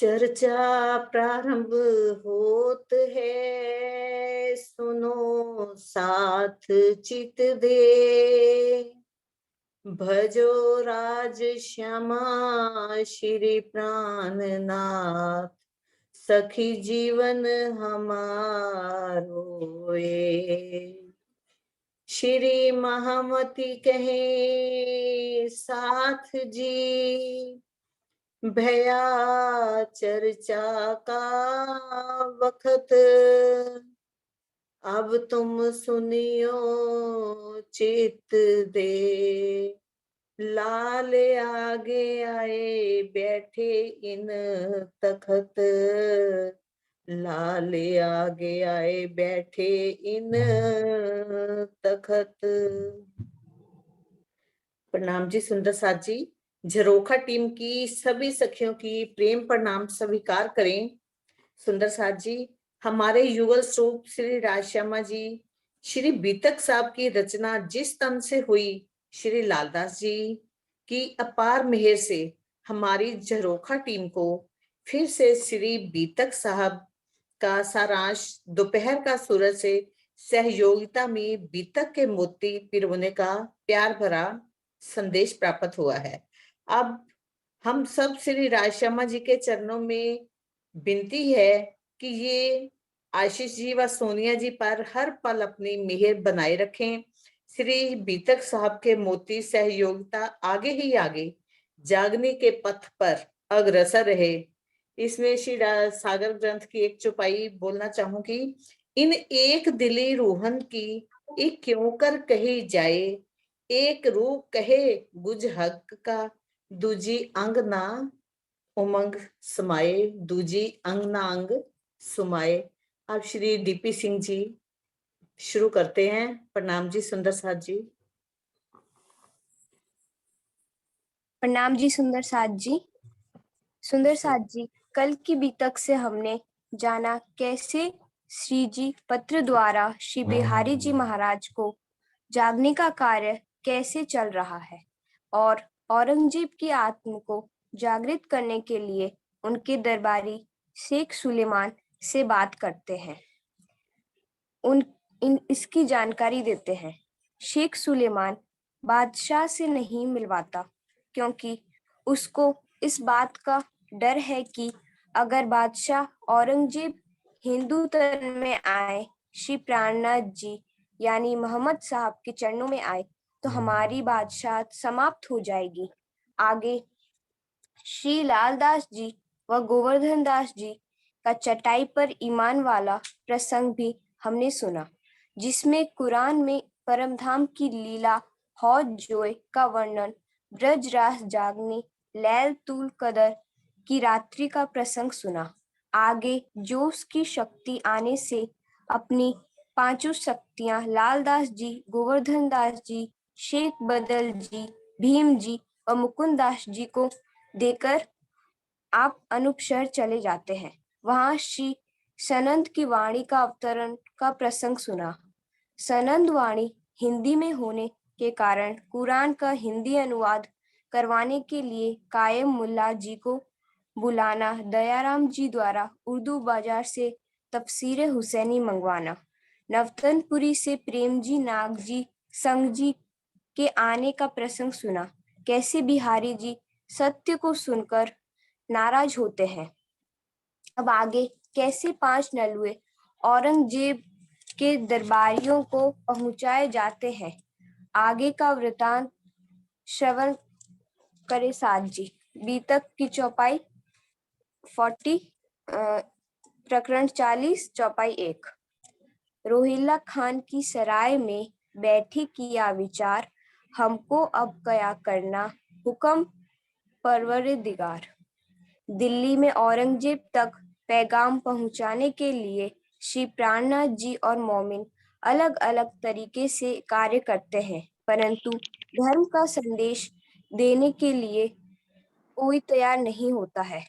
चर्चा प्रारंभ होत है, सुनो साथ चित दे। भजो राज श्यामा श्री प्राणनाथ, सखी जीवन हमारो ये। श्री महामती कहे साथ जी, भया चर्चा का वक्त, अब तुम सुनियो चित दे। लाल आगे आए बैठे इन तखत, लाल आगे आए बैठे इन तखत। प्रणाम जी सुंदर साथ जी। झरोखा टीम की सभी सखियों की प्रेम प्रणाम स्वीकार करें। सुंदर साथ जी, हमारे युगल स्वरूप श्री राजश्यामा जी, श्री बीतक साहब की रचना जिस तन से हुई, श्री लालदास जी की अपार मेहर से हमारी झरोखा टीम को फिर से श्री बीतक साहब का सारांश दोपहर का सूरज से सहयोगिता में बीतक के मोती पिरोने का प्यार भरा संदेश प्राप्त हुआ है। अब हम सब श्री राजश्यामा जी के चरणों में विनती है कि ये आशीष जी व सोनिया जी पर हर पल अपनी मेहर बनाए रखें। श्री बीतक साहब के मोती सहयोगिता आगे ही आगे जागने के पथ पर अग्रसर रहे। इसमें श्री सागर ग्रंथ की एक चौपाई बोलना चाहूंगी। इन एक दिली रूहन की एक क्यों कर कही जाए, एक रूह कहे गुज हक का, दूजी अंग ना उमंग समाये, दूजी अंग ना अंग सुमाए। अब श्री डीपी सिंह जी शुरू करते हैं। प्रणाम जी सुंदर साथ जी। प्रणाम जी सुंदर साथ जी। सुंदर साथ जी, कल की बीतक से हमने जाना कैसे श्री जी पत्र द्वारा श्री बिहारी जी महाराज को जागने का कार्य कैसे चल रहा है और औरंगजेब की आत्म को जागृत करने के लिए उनके दरबारी शेख सुलेमान से बात करते हैं। इसकी जानकारी देते हैं। शेख सुलेमान बादशाह से नहीं मिलवाता क्योंकि उसको इस बात का डर है कि अगर बादशाह औरंगजेब हिंदू धर्म में आए, श्री प्राणनाथ जी यानी मोहम्मद साहब के चरणों में आए तो हमारी बादशाह समाप्त हो जाएगी। आगे श्री लालदास जी व गोवर्धन दास जी का चटाई पर ईमान वाला प्रसंग भी हमने सुना, जिसमें कुरान में परमधाम की लीला हौज जोए का वर्णन, ब्रज रास जागने, लैल तुल कदर की रात्रि का प्रसंग सुना। आगे जोश की शक्ति आने से अपनी पांचों शक्तियां लालदास जी, गोवर्धन दास जी, शेख बदल जी, भीम जी और मुकुंद दास जी को देकर आप अनूप शहर चले जाते हैं। वहां श्री सनंद की वाणी का अवतरण का प्रसंग सुना। सनंद वाणी हिंदी में होने के कारण कुरान का हिंदी अनुवाद करवाने के लिए कायम मुल्ला जी को बुलाना, दयाराम जी द्वारा उर्दू बाजार से तफसीर हुसैनी मंगवाना, नवतनपुरी से प्रेम जी नाग जी संग जी के आने का प्रसंग सुना। कैसे बिहारी जी सत्य को सुनकर नाराज होते हैं। अब आगे कैसे 5 नलुए औरंगजेब के दरबारियों को पहुंचाए जाते हैं। आगे का वृतांत श्रवण करे साथ जी। बीतक की चौपाई 40, प्रकरण 40, चौपाई 1। रोहिल्ला खान की सराय में बैठे किया विचार, हमको अब क्या करना हुक्म परवरदिगार। दिल्ली में औरंगजेब तक पैगाम पहुंचाने के लिए श्री प्राणनाथ जी और मोमिन अलग अलग तरीके से कार्य करते हैं, परंतु धर्म का संदेश देने के लिए कोई तैयार नहीं होता है,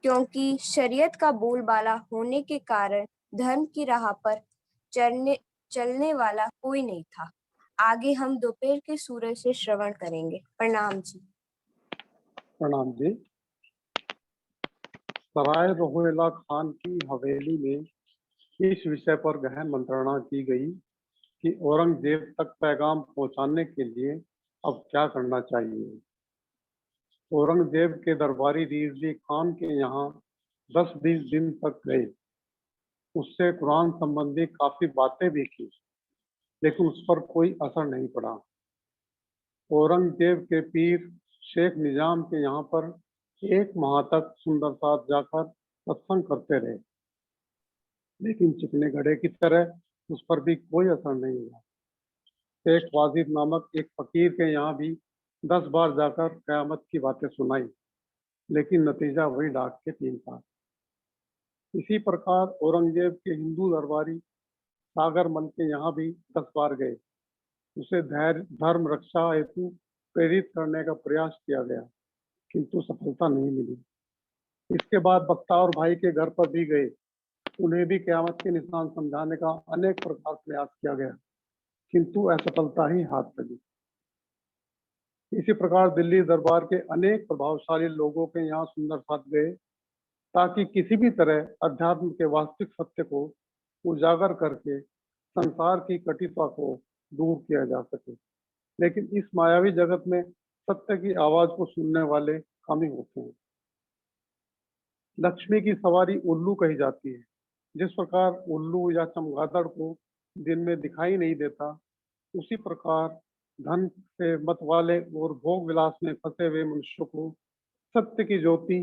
क्योंकि शरीयत का बोलबाला होने के कारण धर्म की राह पर चलने वाला कोई नहीं था। आगे हम दोपहर के सूरज से श्रवण करेंगे। प्रणाम जी। प्रणाम जी। सराय रोहिला खान की हवेली में इस विषय पर गहन मंत्रणा की गई कि औरंगजेब तक पैगाम पहुंचाने के लिए अब क्या करना चाहिए। औरंगजेब के दरबारी रिजवी खान के यहाँ 10-20 दिन तक गए। उससे कुरान संबंधी काफी बातें भी की, लेकिन उस पर कोई असर नहीं पड़ा। औरंगजेब के पीर शेख निजाम के यहाँ पर 1 माह तक सुंदर साथ जाकर सत्संग करते रहे, लेकिन चिकने घड़े की तरह उस पर भी कोई असर नहीं हुआ। शेख वाजिद नामक एक फकीर के यहाँ भी 10 बार जाकर कयामत की बातें सुनाई, लेकिन नतीजा वही डाक के 3 था। इसी प्रकार औरंगजेब के हिंदू दरबारी सागर मल के यहाँ भी 10 बार गए। उसे धर्म रक्षा हेतु प्रेरित करने का प्रयास किया गया, किंतु सफलता नहीं मिली। इसके बाद बख्तावर भाई के घर पर भी गए। उन्हें भी क़यामत के निशान समझाने का अनेक प्रकार प्रयास किया गया, किंतु असफलता ही हाथ लगी। इसी प्रकार दिल्ली दरबार के अनेक प्रभावशाली लोगों के यहाँ सुंदर साथ गए, ताकि किसी भी तरह अध्यात्म के वास्तविक सत्य को उजागर करके संसार की कटुता को दूर किया जा सके। लेकिन इस मायावी जगत में सत्य की आवाज को सुनने वाले कम ही होते हैं। लक्ष्मी की सवारी उल्लू कही जाती है। जिस प्रकार उल्लू या चमगादड़ को दिन में दिखाई नहीं देता, उसी प्रकार धन से मत वाले और भोग विलास में फंसे हुए मनुष्यों को सत्य की ज्योति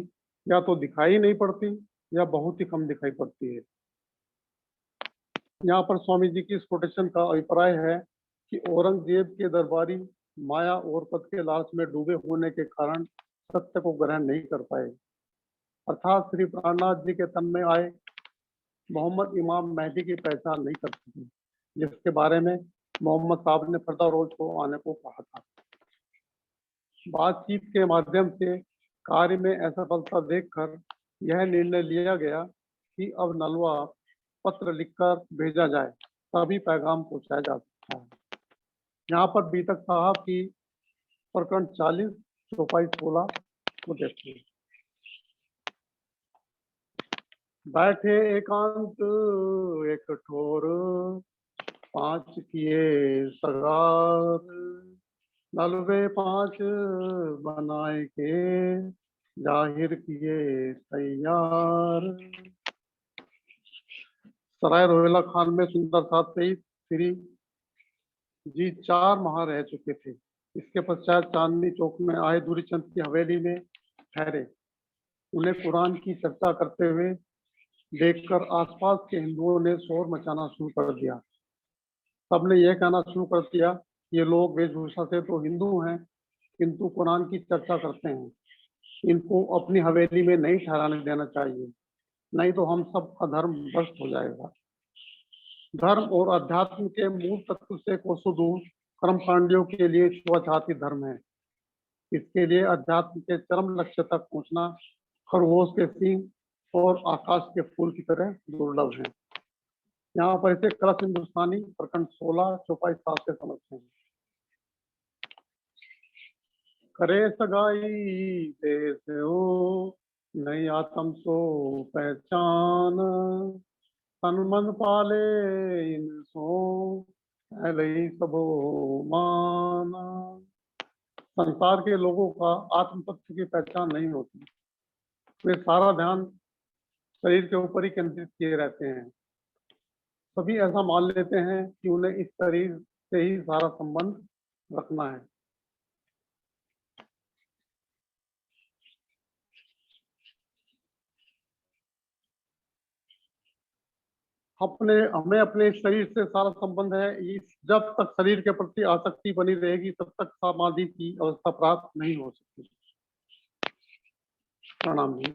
या तो दिखाई नहीं पड़ती या बहुत ही कम दिखाई पड़ती है। यहाँ पर स्वामी जी की इस कोटेशन का अभिप्राय है कि औरंगजेब के दरबारी माया और पद के लालच में डूबे होने के कारण सत्य को ग्रहण नहीं कर पाए। अर्थात श्री प्राणनाथ जी के तन में आए मोहम्मद इमाम मेहदी की पहचान नहीं कर सके, जिसके बारे में मोहम्मद साहब ने फर्दा रोज को आने को कहा था। बातचीत के माध्यम से कार्य में असफलता देखकर यह निर्णय लिया गया कि अब नलवा पत्र लिखकर भेजा जाए, तभी पैगाम पहुंचाया जा सकता है। यहाँ पर बीतक साहब की प्रकरण 40 चौपाई 16 को देखते हैं। बैठे एकांत एक ठोर, 5 किए सगार, नलवे 5 बनाए के, जाहिर किए तैयार। सराय रोहिला खान में सुंदर साथ से ही श्री जी 4 माह रह चुके थे। इसके पश्चात चांदनी चौक में आए दूरीचंद की हवेली में ठहरे। उन्हें कुरान की चर्चा करते हुए देखकर आसपास के हिंदुओं ने शोर मचाना शुरू कर दिया। सबने यह कहना शुरू कर दिया, ये लोग वेशभूषा से तो हिंदू हैं, किंतु कुरान की चर्चा करते हैं। इनको अपनी हवेली में नहीं ठहराने देना चाहिए, नहीं तो हम सब का धर्म भ्रष्ट हो जाएगा। धर्म और अध्यात्म के मूल तत्व से कोसों दूर कर्म कांडियों के लिए छुआछाती धर्म है। इसके लिए अध्यात्म के चरम लक्ष्य तक पहुंचना खरगोश के सींग और आकाश के फूल की तरह दुर्लभ है। यहाँ पर इसे कलश हिंदुस्तानी प्रखंड 16 चौपाई 7 से समझते हैं। करे सगाई देश हो, नई आत्म सो पहचान, तन पाले इन सो लई सबो मान। संसार के लोगों का आत्म तत्व की पहचान नहीं होती। वे सारा ध्यान शरीर के ऊपर ही केंद्रित किए रहते हैं। सभी ऐसा मान लेते हैं कि उन्हें इस शरीर से ही सारा संबंध रखना है। हमें अपने शरीर से सारा संबंध है। जब तक शरीर के प्रति आसक्ति बनी रहेगी, तब तक समाधि की अवस्था प्राप्त नहीं हो सकती। प्रणाम जी।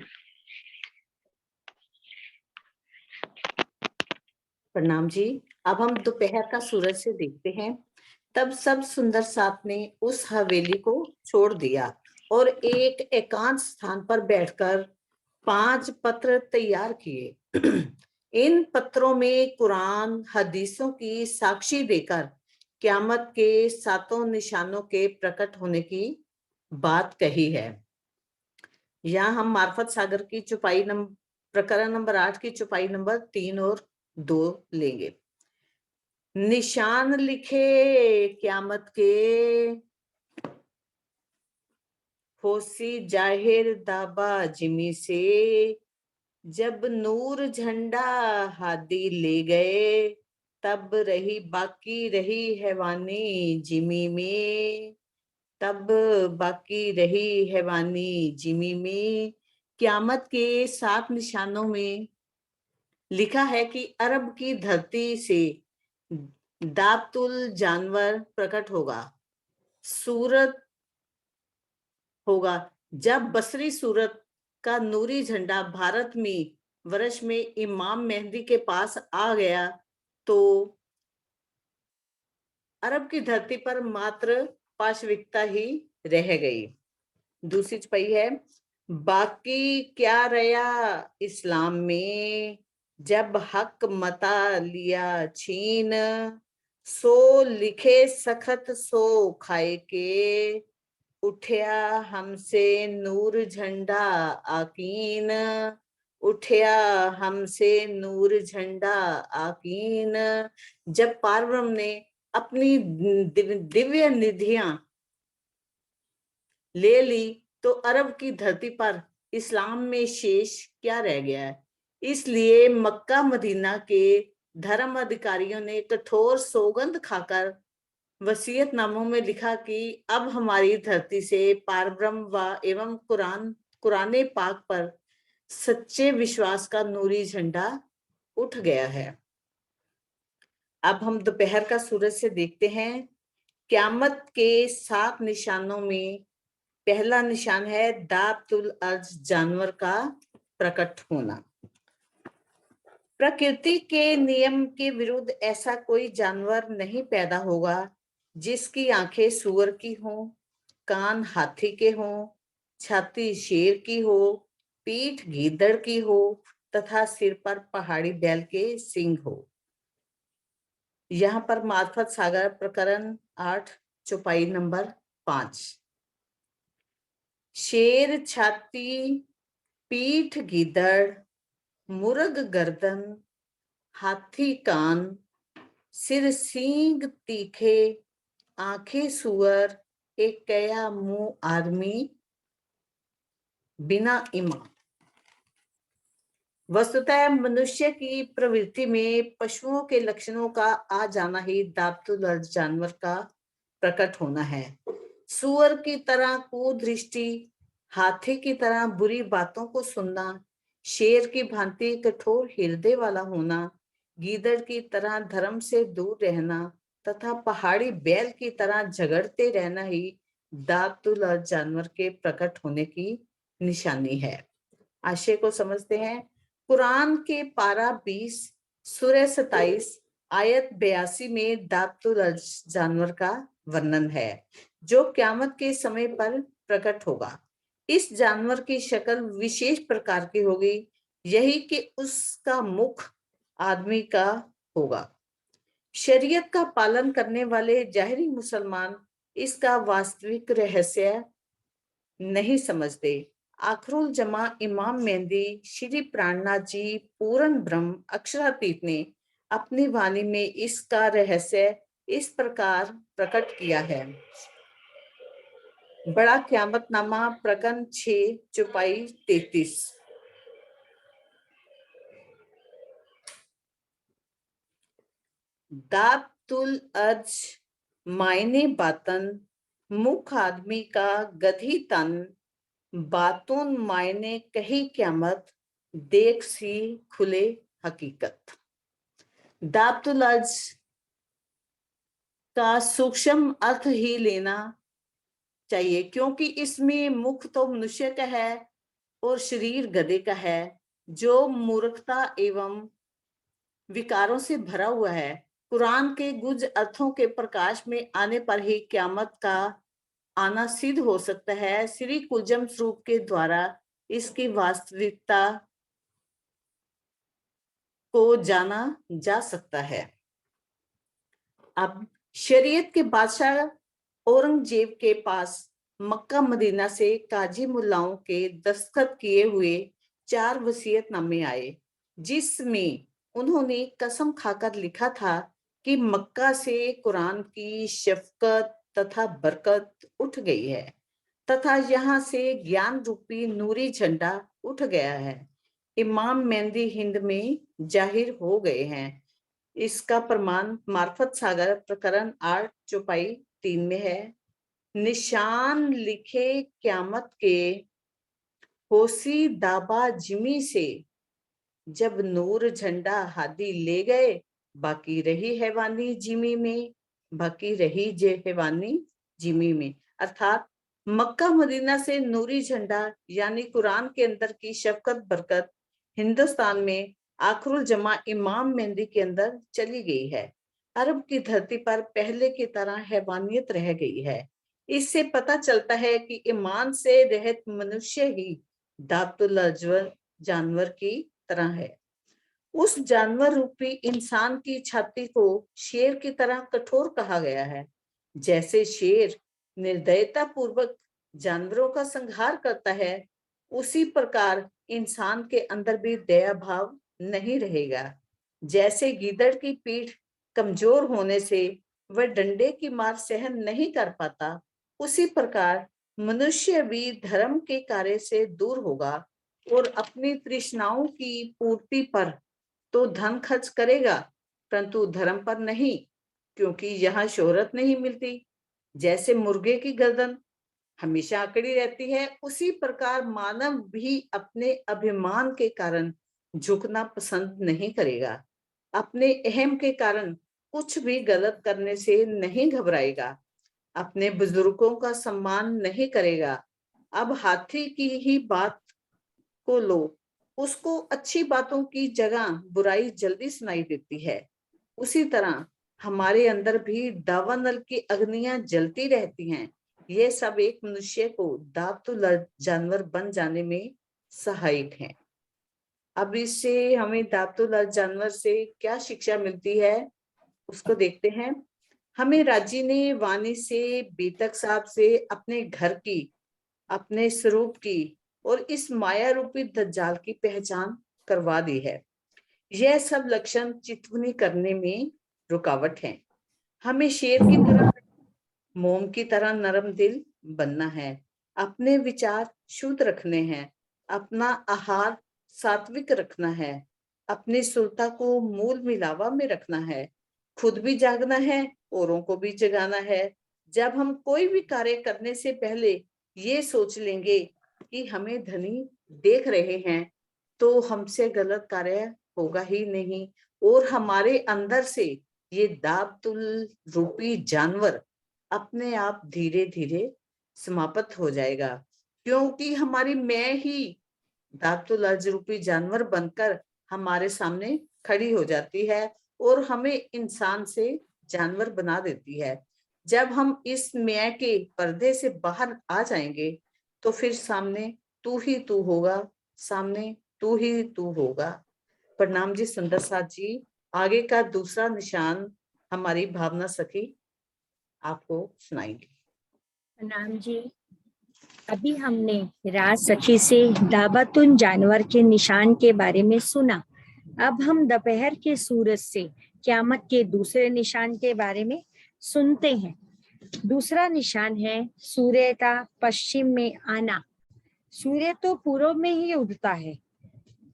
प्रणाम जी। अब हम दोपहर का सूरज से देखते हैं। तब सब सुंदर साथ ने उस हवेली को छोड़ दिया और एक एकांत स्थान पर बैठकर 5 पत्र तैयार किए। इन पत्रों में कुरान हदीसों की साक्षी देकर क़यामत के 7 निशानों के प्रकट होने की बात कही है। यहाँ हम मार्फत सागर की चौपाई प्रकरण नंबर 8 की चौपाई नंबर 3 और 2 लेंगे। निशान लिखे क़यामत के, होसी जाहिर दाबा जिमी से, जब नूर झंडा हादी ले गए, तब रही हैवानी जिमी में, तब बाकी रही हैवानी जिमी में। क़यामत के 7 निशानों में लिखा है कि अरब की धरती से दाबतुल जानवर प्रकट होगा, सूरत होगा। जब बसरी सूरत का नूरी झंडा भारत में वर्ष में इमाम मेहदी के पास आ गया, तो अरब की धरती पर मात्र पाशविकता ही रह गई। दूसरी चौपाई है, बाकी क्या रया इस्लाम में, जब हक मता लिया छीन, सो लिखे सखत सो खाए के, उठया हमसे नूर झंडा आकीन, उठया हमसे नूर झंडा आकीन। जब पारब्रह्म ने अपनी दिव्य निधियां ले ली, तो अरब की धरती पर इस्लाम में शेष क्या रह गया है। इसलिए मक्का मदीना के धर्म अधिकारियों ने कठोर सौगंध खाकर वसीयतनामों में लिखा कि अब हमारी धरती से पारब्रह्म व एवं कुराने पाक पर सच्चे विश्वास का नूरी झंडा उठ गया है। अब हम दोपहर का सूरज से देखते हैं। क़यामत के 7 निशानों में पहला निशान है दाबतुल अर्ज जानवर का प्रकट होना। प्रकृति के नियम के विरुद्ध ऐसा कोई जानवर नहीं पैदा होगा जिसकी आंखें सूअर की हों, कान हाथी के हों, छाती शेर की हो, पीठ गीदड़ की हो तथा सिर पर पहाड़ी बैल के सींग हो। यहाँ पर मार्फत सागर प्रकरण 8 चौपाई नंबर 5। शेर छाती, पीठ गीदड़, मुर्ग गर्दन, हाथी कान, सिर सींग तीखे, आंखें सुअर, एक कया मुंह आदमी, बिना ईमान। वस्तुतः मनुष्य की प्रवृत्ति में पशुओं के लक्षणों का आ जाना ही दाबतुल अर्ज जानवर का प्रकट होना है। सुअर की तरह कुदृष्टि, हाथी की तरह बुरी बातों को सुनना, शेर की भांति कठोर हृदय वाला होना, गीदड़ की तरह धर्म से दूर रहना तथा पहाड़ी बैल की तरह झगड़ते रहना ही दाबतुल अर्ज जानवर के प्रकट होने की निशानी है। आशय को समझते हैं। कुरान के पारा 20 सूरह 27 आयत 82 में दाबतुल अर्ज जानवर का वर्णन है जो क़यामत के समय पर प्रकट होगा। इस जानवर की शक्ल विशेष प्रकार की होगी, यही कि उसका मुख आदमी का होगा। शरीयत का पालन करने वाले जाहिरी मुसलमान इसका वास्तविक रहस्य नहीं समझते। आखरुल जमा इमाम मेहदी श्री प्राणनाथ जी पूर्ण ब्रह्म अक्षरातीत ने अपनी वाणी में इसका रहस्य इस प्रकार प्रकट किया है। बड़ा क़यामतनामा प्रकरण 6 चौपाई 33। दाबतुल अर्ज मायने बातन, मुख आदमी का गधी तन, बातों मायने कही क़यामत, देख सी खुले हकीकत। दाबतुल अर्ज का सूक्ष्म अर्थ ही लेना चाहिए, क्योंकि इसमें मुख तो मनुष्य का है और शरीर गधे का है जो मूर्खता एवं विकारों से भरा हुआ है। कुरान के गुज अर्थों के प्रकाश में आने पर ही क़यामत का आना सिद्ध हो सकता है। श्री कुलजम स्वरूप के द्वारा इसकी वास्तविकता को जाना जा सकता है। अब शरीयत के बादशाह औरंगजेब के पास मक्का मदीना से काजी मुल्लाओं के दस्तखत किए हुए 4 वसीयतनामे आए, जिसमें उन्होंने कसम खाकर लिखा था कि मक्का से कुरान की शफकत तथा बरकत उठ गई है तथा यहाँ से ज्ञान रूपी नूरी झंडा उठ गया है। इमाम मेहंदी हिंद में जाहिर हो गए हैं। इसका प्रमाण मार्फत सागर प्रकरण 8 चौपाई 3 में है। निशान लिखे क्यामत के होसी दाबा जिमी से, जब नूर झंडा हादी ले गए, बाकी रही हैवानी जिमी में, बाकी रही हैवानी जिमी में। अर्थात मक्का मदीना से नूरी झंडा यानी कुरान के अंदर की शफकत बरकत हिंदुस्तान में आखिरुल जमा इमाम मेहंदी के अंदर चली गई है। अरब की धरती पर पहले की तरह हैवानियत रह गई है। इससे पता चलता है कि ईमान से रहित मनुष्य ही दातुल अजवर जानवर की तरह है। उस जानवर रूपी इंसान की छाती को शेर की तरह कठोर कहा गया है। जैसे शेर निर्दयता पूर्वक जानवरों का संहार करता है, उसी प्रकार इंसान के अंदर भी दया भाव नहीं रहेगा। जैसे गीदड़ की पीठ कमजोर होने से वह डंडे की मार सहन नहीं कर पाता, उसी प्रकार मनुष्य भी धर्म के कार्य से दूर होगा और अपनी तृष्णाओं की पूर्ति पर तो धन खर्च करेगा, परंतु धर्म पर नहीं, क्योंकि यहाँ शोहरत नहीं मिलती। जैसे मुर्गे की गर्दन हमेशा अकड़ी रहती है, उसी प्रकार मानव भी अपने अभिमान के कारण झुकना पसंद नहीं करेगा। अपने अहम के कारण कुछ भी गलत करने से नहीं घबराएगा। अपने बुजुर्गों का सम्मान नहीं करेगा। अब हाथी की ही बात को लो, उसको अच्छी बातों की जगह बुराई जल्दी सुनाई देती है। उसी तरह हमारे अंदर भी दावानल की अग्नियां जलती रहती हैं। ये सब एक मनुष्य को दातुल जानवर बन जाने में सहायक है। अब इससे हमें दातुल जानवर से क्या शिक्षा मिलती है, उसको देखते हैं। हमें राजी ने वाणी से बेतक साहब से अपने घर की, अपने स्वरूप की और इस माया रूपी दज्जाल की पहचान करवा दी है। यह सब लक्षण चितवनी करने में रुकावट है। हमें शेर की तरह, मोम की तरह नरम दिल बनना है। अपने विचार शुद्ध रखने हैं। अपना आहार सात्विक रखना है। अपनी सुलता को मूल मिलावा में रखना है। खुद भी जागना है, औरों को भी जगाना है। जब हम कोई भी कार्य करने से पहले ये सोच लेंगे कि हमें धनी देख रहे हैं, तो हमसे गलत कार्य होगा ही नहीं और हमारे अंदर से ये दातुल रूपी जानवर अपने आप धीरे धीरे समाप्त हो जाएगा, क्योंकि हमारी मैं ही दातुल अर्ज रूपी जानवर बनकर हमारे सामने खड़ी हो जाती है और हमें इंसान से जानवर बना देती है। जब हम इस मैं के पर्दे से बाहर आ जाएंगे, तो फिर सामने तू ही तू होगा, सामने तू ही तू होगा। प्रणाम जी सुंदर साथ जी। आगे का दूसरा निशान हमारी भावना सखी आपको सुनाएंगे। प्रणाम जी। अभी हमने राज सखी से दाबातुन जानवर के निशान के बारे में सुना। अब हम दोपहर के सूरज से क़यामत के दूसरे निशान के बारे में सुनते हैं। दूसरा निशान है सूर्य का पश्चिम में आना। सूर्य तो पूर्व में ही उगता है,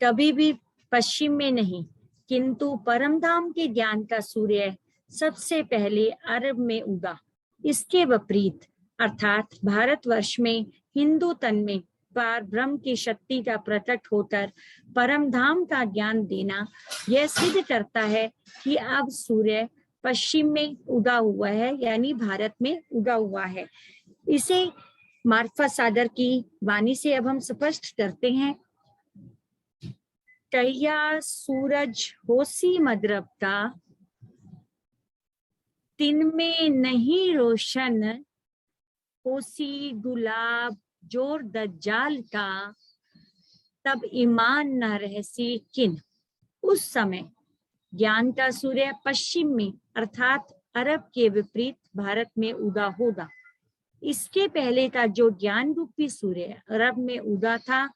कभी भी पश्चिम में नहीं, किंतु परमधाम के ज्ञान का सूर्य सबसे पहले अरब में उगा। इसके विपरीत अर्थात भारतवर्ष में हिंदू तन में पार ब्रह्म की शक्ति का प्रकट होकर परम धाम का ज्ञान देना यह सिद्ध करता है कि अब सूर्य पश्चिम में उगा हुआ है, यानी भारत में उगा हुआ है। इसे मार्फत सागर की वाणी से अब हम स्पष्ट करते हैं। कहिया सूरज होसी मगरब का, दिन में नहीं रोशन होसी गुलाब जोर दज्जाल का, तब ईमान न रहसी किन। उस समय ज्ञान का सूर्य पश्चिम में अर्थात अरब के विपरीत भारत में उगा होगा। इसके पहले का जो ज्ञान रूपी सूर्य अरब में उगा था,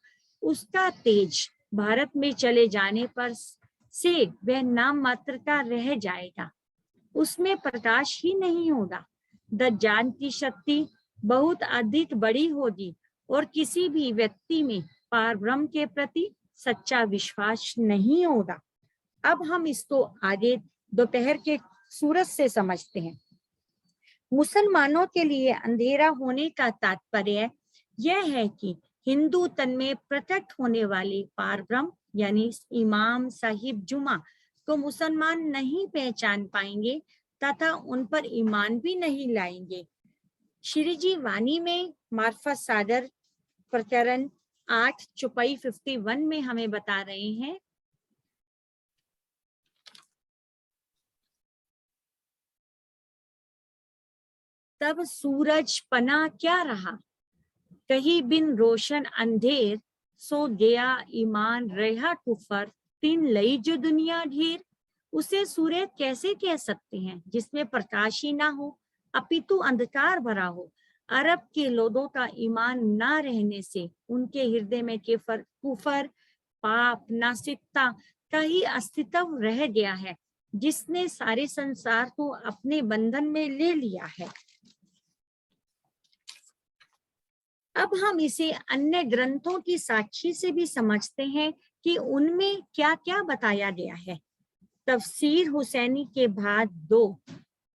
उसका तेज भारत में चले जाने पर से वह नाम मात्र का रह जाएगा, उसमें प्रकाश ही नहीं होगा। दज्जाल की शक्ति बहुत अधिक बड़ी होगी और किसी भी व्यक्ति में पारब्रह्म के प्रति सच्चा विश्वास नहीं होगा। अब हम इसको आगे दोपहर के सूरज से समझते हैं। मुसलमानों के लिए अंधेरा होने का तात्पर्य यह है कि हिंदू तन में प्रकट होने वाले पारब्रह्म यानी इमाम साहिब जुमा को मुसलमान नहीं पहचान पाएंगे तथा उन पर ईमान भी नहीं लाएंगे। श्री जी वाणी में मार्फत सागर प्रकरण 8 चौपाई 51 में हमें बता रहे हैं, तब सूरज पना क्या रहा, कहीं बिन रोशन अंधेर, सो गया ईमान रहा कुफर, तीन लई जो दुनिया ढेर। उसे सूर्य कैसे कह सकते हैं जिसमें प्रकाश ही ना हो अपितु अंधकार भरा हो। अरब के लोगों का ईमान ना रहने से उनके हृदय में कुफर, पाप, नास्तिकता का ही अस्तित्व रह गया है, जिसने सारे संसार को अपने बंधन में ले लिया है। अब हम इसे अन्य ग्रंथों की साक्षी से भी समझते हैं कि उनमें क्या क्या बताया गया है। तफसीर हुसैनी के भाग 2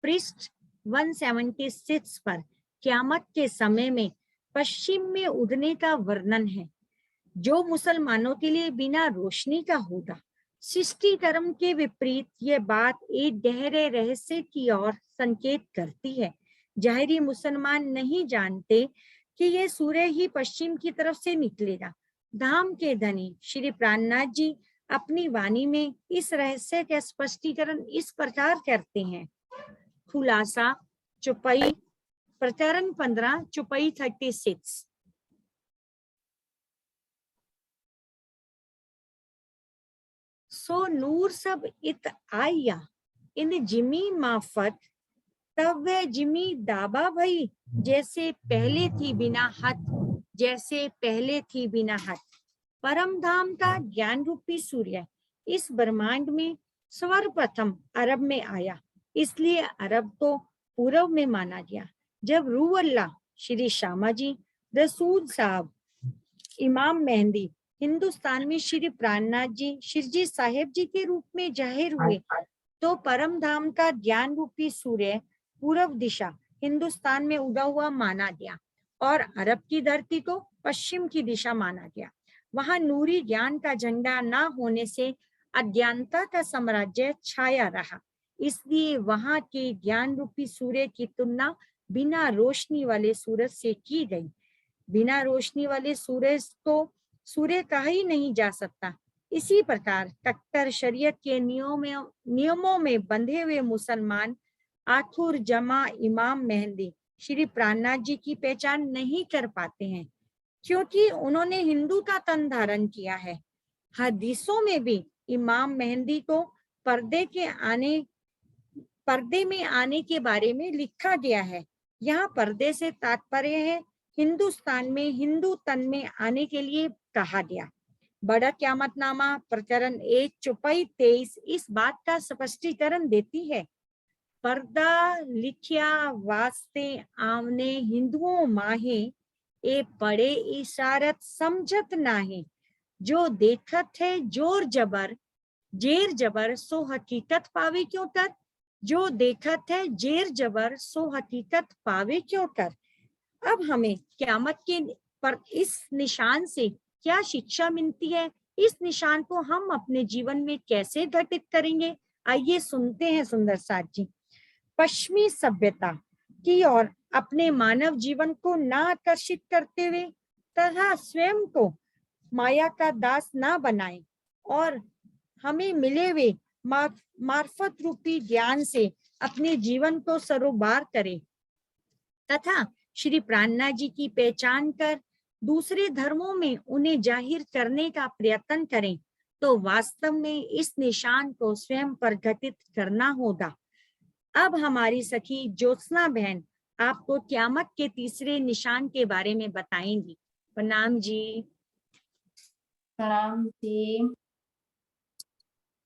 पृष्ठ 176 पर क़यामत के समय में पश्चिम में उगने का वर्णन है, जो मुसलमानों के लिए बिना रोशनी का होगा। सृष्टि धर्म के विपरीत यह बात एक गहरे रहस्य की ओर संकेत करती है। जाहिरी मुसलमान नहीं जानते कि यह सूर्य ही पश्चिम की तरफ से निकलेगा। धाम के धनी श्री प्राणनाथ जी अपनी वाणी में इस रहस्य का स्पष्टीकरण इस प्रकार करते हैं। खुलासा चौपाई प्रकरण 15 चौपाई 36। सो नूर सब इत आया इन जिमी माफत, तब वह जिमी दाबा भई, जैसे पहले थी बिना हद, जैसे पहले थी बिना हद। परम धाम का ज्ञान रूपी सूर्य इस ब्रह्मांड में सर्वप्रथम अरब में आया, इसलिए अरब को पूर्व में माना गया। जब रूह अल्लाह श्री श्यामा जी, रसूल साहब, इमाम मेहंदी हिंदुस्तान में श्री प्राणनाथ जी, शिरजी साहेब जी के रूप में जाहिर हुए, तो परम धाम का ज्ञान रूपी सूर्य पूर्व दिशा हिंदुस्तान में उगा हुआ माना गया और अरब की धरती को पश्चिम की दिशा माना गया। वहां नूरी ज्ञान का झंडा ना होने से अज्ञानता का साम्राज्य छाया रहा, इसलिए वहां के ज्ञान रूपी सूर्य की तुलना बिना रोशनी वाले सूरज से की गई। बिना रोशनी वाले सूरज को सूर्य कहा ही नहीं जा सकता। इसी प्रकार कट्टर शरीयत के नियमों में बंधे हुए मुसलमान आखुर जमा इमाम मेहंदी श्री प्राणनाथ जी की पहचान नहीं कर पाते हैं, क्योंकि उन्होंने हिंदू का तन धारण किया है। हदीसों में भी इमाम मेहंदी को पर्दे में आने के बारे में लिखा गया है। यहाँ पर्दे से तात्पर्य है हिंदुस्तान में हिंदू तन में आने के लिए कहा गया। बड़ा क़यामतनामा प्रकरण 1 चौपाई 23 इस बात का स्पष्टीकरण देती है। पर्दा लिखिया वास्ते आमने हिंदुओं माहे, ए पढ़े इशारत समझत नाहे, जो देखत है जोर जबर, जेर जबर सो हकीकत पावे क्यों कर, जो देखत है जेर जबर सो हकीकत पावे क्यों कर। अब हमें क़यामत के पर इस निशान से क्या शिक्षा मिलती है, इस निशान को हम अपने जीवन में कैसे घटित करेंगे, आइए सुनते हैं सुंदर साथ जी। पश्चिमी सभ्यता की ओर अपने मानव जीवन को ना आकर्षित करते हुए तथा स्वयं को माया का दास ना बनाएं और हमें मिले हुए मार्फत रूपी ज्ञान से अपने जीवन को सरोबार करें तथा श्री प्राणनाथ जी की पहचान कर दूसरे धर्मों में उन्हें जाहिर करने का प्रयत्न करें, तो वास्तव में इस निशान को स्वयं पर घटित करना होगा। अब हमारी सखी ज्योत्सना बहन आपको क़यामत के तीसरे निशान के बारे में बताएंगी। प्रणाम जी। प्रणाम जी।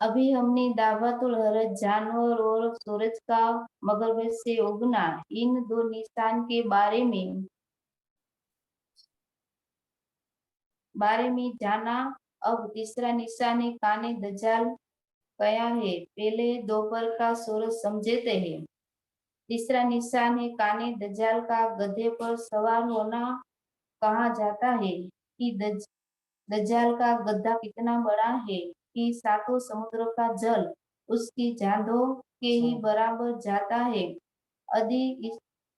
अभी हमने दावतुल हरज जानवर और सूरज का मगरब से उगना इन दो निशान के बारे में जाना। अब तीसरा निशान है काने दज्जाल क्या है। पहले दोपहर का सूरज समझते हैं। तीसरा निशान है काने दज्जाल का गधे पर सवार होना। कहा जाता है कि दज्जाल का गधा इतना बड़ा है कि सातों समुद्र का जल उसकी जांघों के ही बराबर जाता है। यदि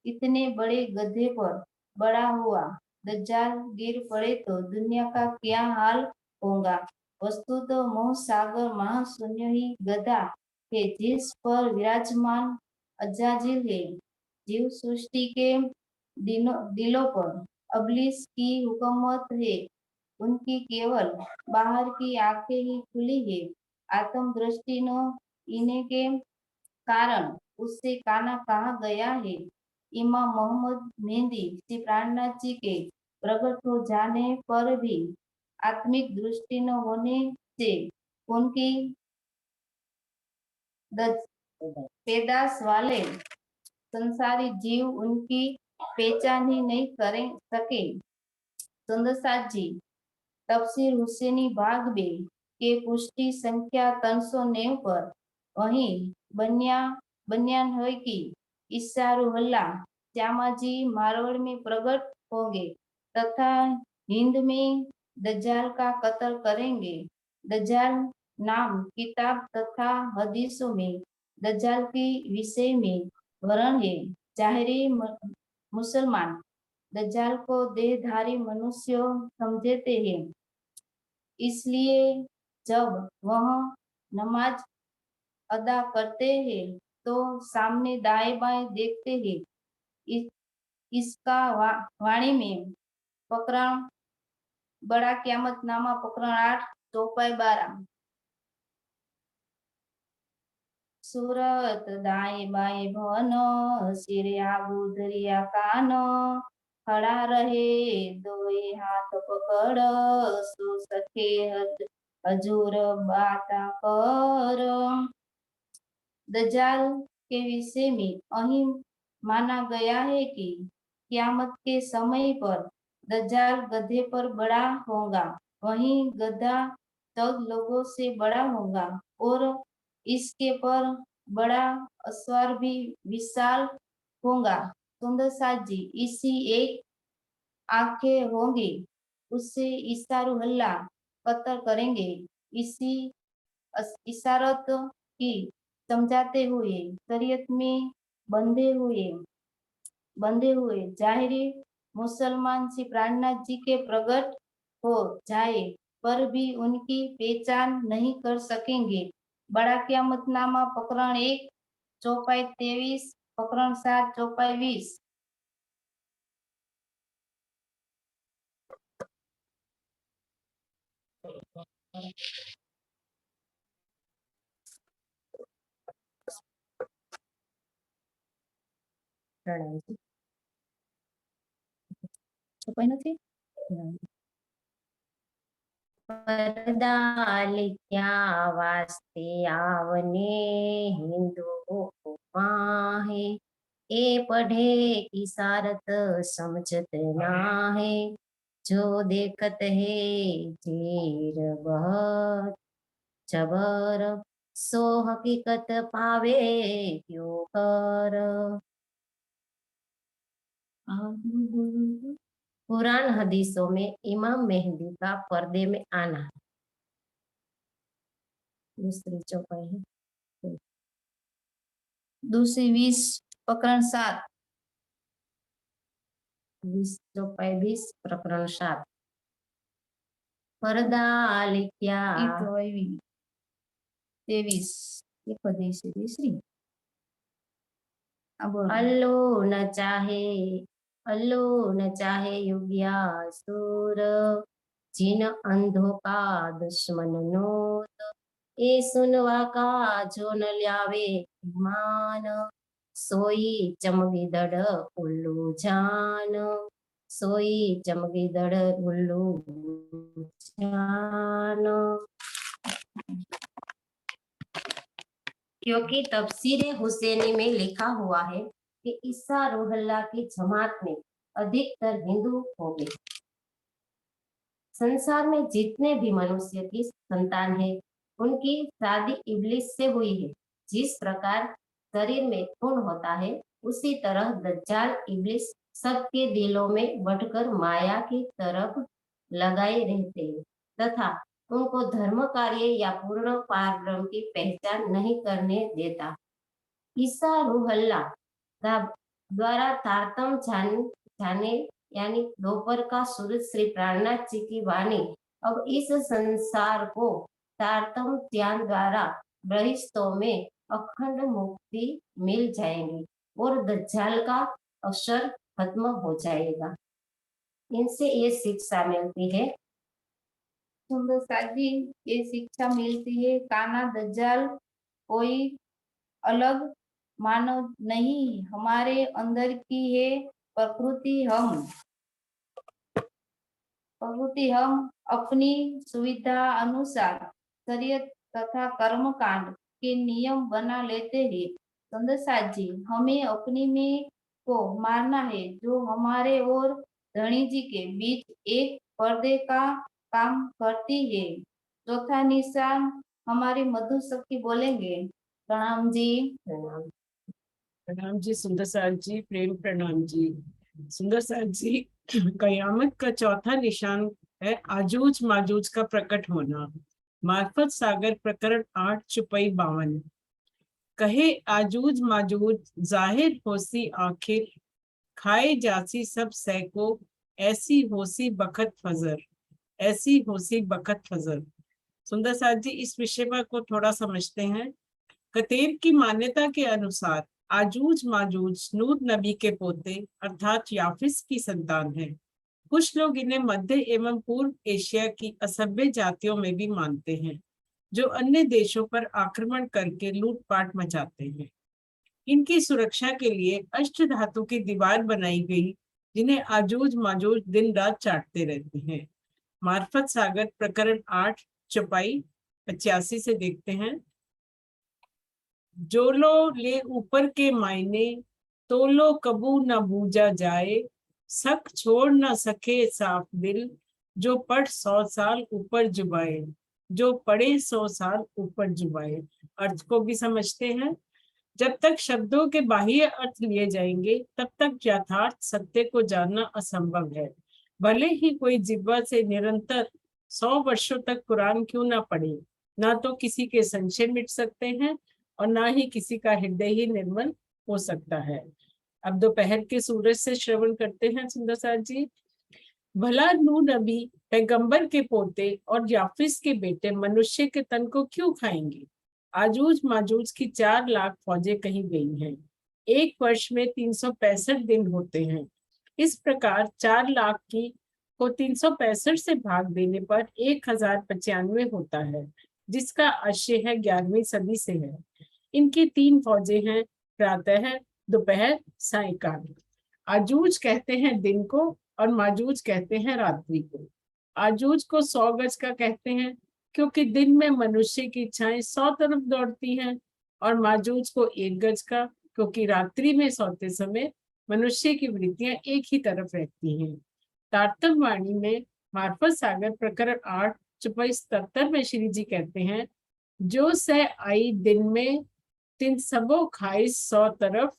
इतने बड़े गधे पर बड़ा हुआ दज्जाल गिर पड़े तो दुनिया का क्या हाल होगा। वस्तु तो मोह सागर महाशून्य ही गधा है जिस पर विराजमान अजाजिल है। जीव सृष्टि के दिलों पर अबलीस की हुकूमत है। उनकी केवल बाहर की आंखें ही खुली है। आत्म दृष्टि न इन्हें के कारण उससे काना कहा गया है। इमाम मोहम्मद मेहंदी श्री प्राणनाथ जी के प्रकट हो जाने पर भी आत्मिक दृष्टि न होने से उनकी पैदाश वाले संसारी जीव उनकी पहचान ही नहीं कर सके। सुंदर साथ जी तफसीर हुसैनी भाग 2 के पुष्टि संख्या 309 पर वही बनियान है कि इस्सारुहल्ला श्यामाजी मारवाड़ में प्रकट होंगे तथा हिंद में दज्जाल का कत्ल करेंगे। दज्जाल नाम किताब तथा हदीसों में दज्जाल के विषय में वर्णन है। जाहिरी मुसलमान दज्जाल को देहधारी मनुष्य समझते हैं। इसलिए जब वह नमाज अदा करते हैं तो सामने दाएं बाएं देखते हैं। इसका वाणी में प्रकरण बड़ा क़यामत नामा प्रकरण 8 चौपाई 12। सूरत दाएं बाएं भवन सिरे आबू दरिया कान खड़ा रहे दोए हाथ पकड़ सो सके हजूर बाता कर। दज्जाल के विषय में अहीं माना गया है कि क़यामत के समय पर दज्जाल गधे पर बड़ा होगा। वहीं गधा 14 लोगों से बड़ा होगा और इसके पर बड़ा अस्वार भी विशाल होगा। सुंदर साथ जी इसी एक आंखें होंगी उससे इस्सारुहल्ला कत्ल करेंगे। इसी इशारत की समझाते हुए शरीयत में बंधे हुए जाहिरी मुसलमान श्री प्राणनाथ जी के प्रकट हो जाए पर भी उनकी पहचान नहीं कर सकेंगे। बड़ा क़यामतनामा प्रकरण 1 चौपाई 23 प्रकरण 7 चौपाई 20। चौपाई નથી क्या वास्ते आवने हिंदू माहे ए पढ़े इशारत समझत ना है जो देखत है जीर बहुत जबर सो हकीकत पावे क्यों कर। कुरान हदीसों में इमाम मेहंदी का पर्दे में आना। दूसरी चौपाई है दूसरी 20 प्रकरण 7 20 चौपाई 20 प्रकरण 7 पर्दा लिख्या 23 ये पदी से तीसरी अल्लो न चाहे युग्या सुर जिन अंधों का दुश्मन नोत ए सुनवा का जो न ल्यावे ईमान सोई चमगीदड़ उल्लू जान, सोई चमगीदड़ उल्लू जान। क्योंकि तफसीर हुसैनी में लिखा हुआ है कि ईसा रूहल्लाह की जमात में अधिकतर हिंदू हो गए। संसार में जितने भी मनुष्य की संतान है उनकी शादी इब्लिस से हुई है। जिस प्रकार शरीर में खून होता है उसी तरह दज्जाल इब्लिस सबके दिलों में बढ़कर माया की तरफ लगाए रहते हैं तथा उनको धर्म कार्य या पूर्ण पारब्रह्म की पहचान नहीं करने देता। ईसा रूहल्लाह द्वारा तारतम जाने यानी दोपहर का सूरज श्री प्राणनाथ जी की वाणी अब इस संसार को तारतम ज्ञान द्वारा बहिष्तों में अखंड मुक्ति मिल जाएगी और दज्जाल का अवसर खत्म हो जाएगा। इनसे ये शिक्षा मिलती है। सुंदर साजी ये शिक्षा मिलती है, काना दज्जाल कोई अलग मानव नहीं, हमारे अंदर की है प्रकृति। हम अपनी सुविधा अनुसार शरीयत तथा कर्म कांड के नियम बना लेते हैं। संदसाद जी, हमें अपनी में को मारना है जो हमारे और धनी जी के बीच एक पर्दे का काम करती है। चौथा निशान हमारे मधु सखी बोलेंगे। प्रणाम जी। प्रणाम जी सुंदर साल जी, प्रेम प्रणाम जी। सुंदर साल जी, कयामत का चौथा निशान है आजूज माजूज का प्रकट होना। मार्फत सागर प्रकरण 8 चुपई 52। कहे आजूज माजूज जाहिर होसी आखिर, खाए जासी सब सैको, ऐसी होसी बखत फजर, ऐसी होसी बखत फजर। सुंदर साल जी, इस विषय पर को थोड़ा समझते हैं। कतेब की मान्यता के अनुसार आजूज माजूज नूह नबी के पोते अर्थात याफिस की संतान है। कुछ लोग इन्हें मध्य एवं पूर्व एशिया की असभ्य जातियों में भी मानते हैं जो अन्य देशों पर आक्रमण करके लूटपाट मचाते हैं। इनकी सुरक्षा के लिए अष्ट धातु की दीवार बनाई गई जिन्हें आजूज माजूज दिन रात चाटते रहते हैं। मार्फत सागर प्रकरण 8 चौपाई 85 से देखते हैं। जो लो ले ऊपर के मायने, तो लो कबू न बूझा जाए, सक छोड़ न सके साफ दिल, जो पढ़ 100 साल ऊपर जुबाए, जो पढ़े 100 साल ऊपर जुबाए। अर्थ को भी समझते हैं। जब तक शब्दों के बाह्य अर्थ लिए जाएंगे तब तक यथार्थ सत्य को जानना असंभव है। भले ही कोई जिह्वा से निरंतर 100 वर्षों तक कुरान क्यों ना पढ़े, ना तो किसी के संशय मिट सकते हैं और ना ही किसी का हृदय ही निर्मल हो सकता है। अब दोपहर के सूरज से श्रवण करते हैं सुंदर साथ जी। भला नूह नबी पैगंबर के पोते और याफिस के बेटे मनुष्य के तन को क्यों खाएंगे? आजूज माजूज की 4 लाख फौजें कही गई हैं। एक वर्ष में 365 दिन होते हैं। इस प्रकार 4 लाख की को 365 से भाग देने पर 1095 होता है, जिसका आशय है 11वीं सदी से है। इनकी 3 फौजें हैं, प्रातः, दोपहर, सायंकाल। आजूज कहते हैं दिन को और माजूज कहते हैं रात्रि को। आजूज को 100 गज का कहते हैं क्योंकि दिन में मनुष्य की इच्छाएं 100 तरफ दौड़ती हैं, और माजूज को 1 गज का क्योंकि रात्रि में सोते समय मनुष्य की वृत्तियां एक ही तरफ रहती हैं। तारतम वाणी में मार्फत सागर प्रकरण 8 चौपाई 77 में श्री जी कहते हैं, जो सह आई दिन में तिन सबो खाई 100 तरफ,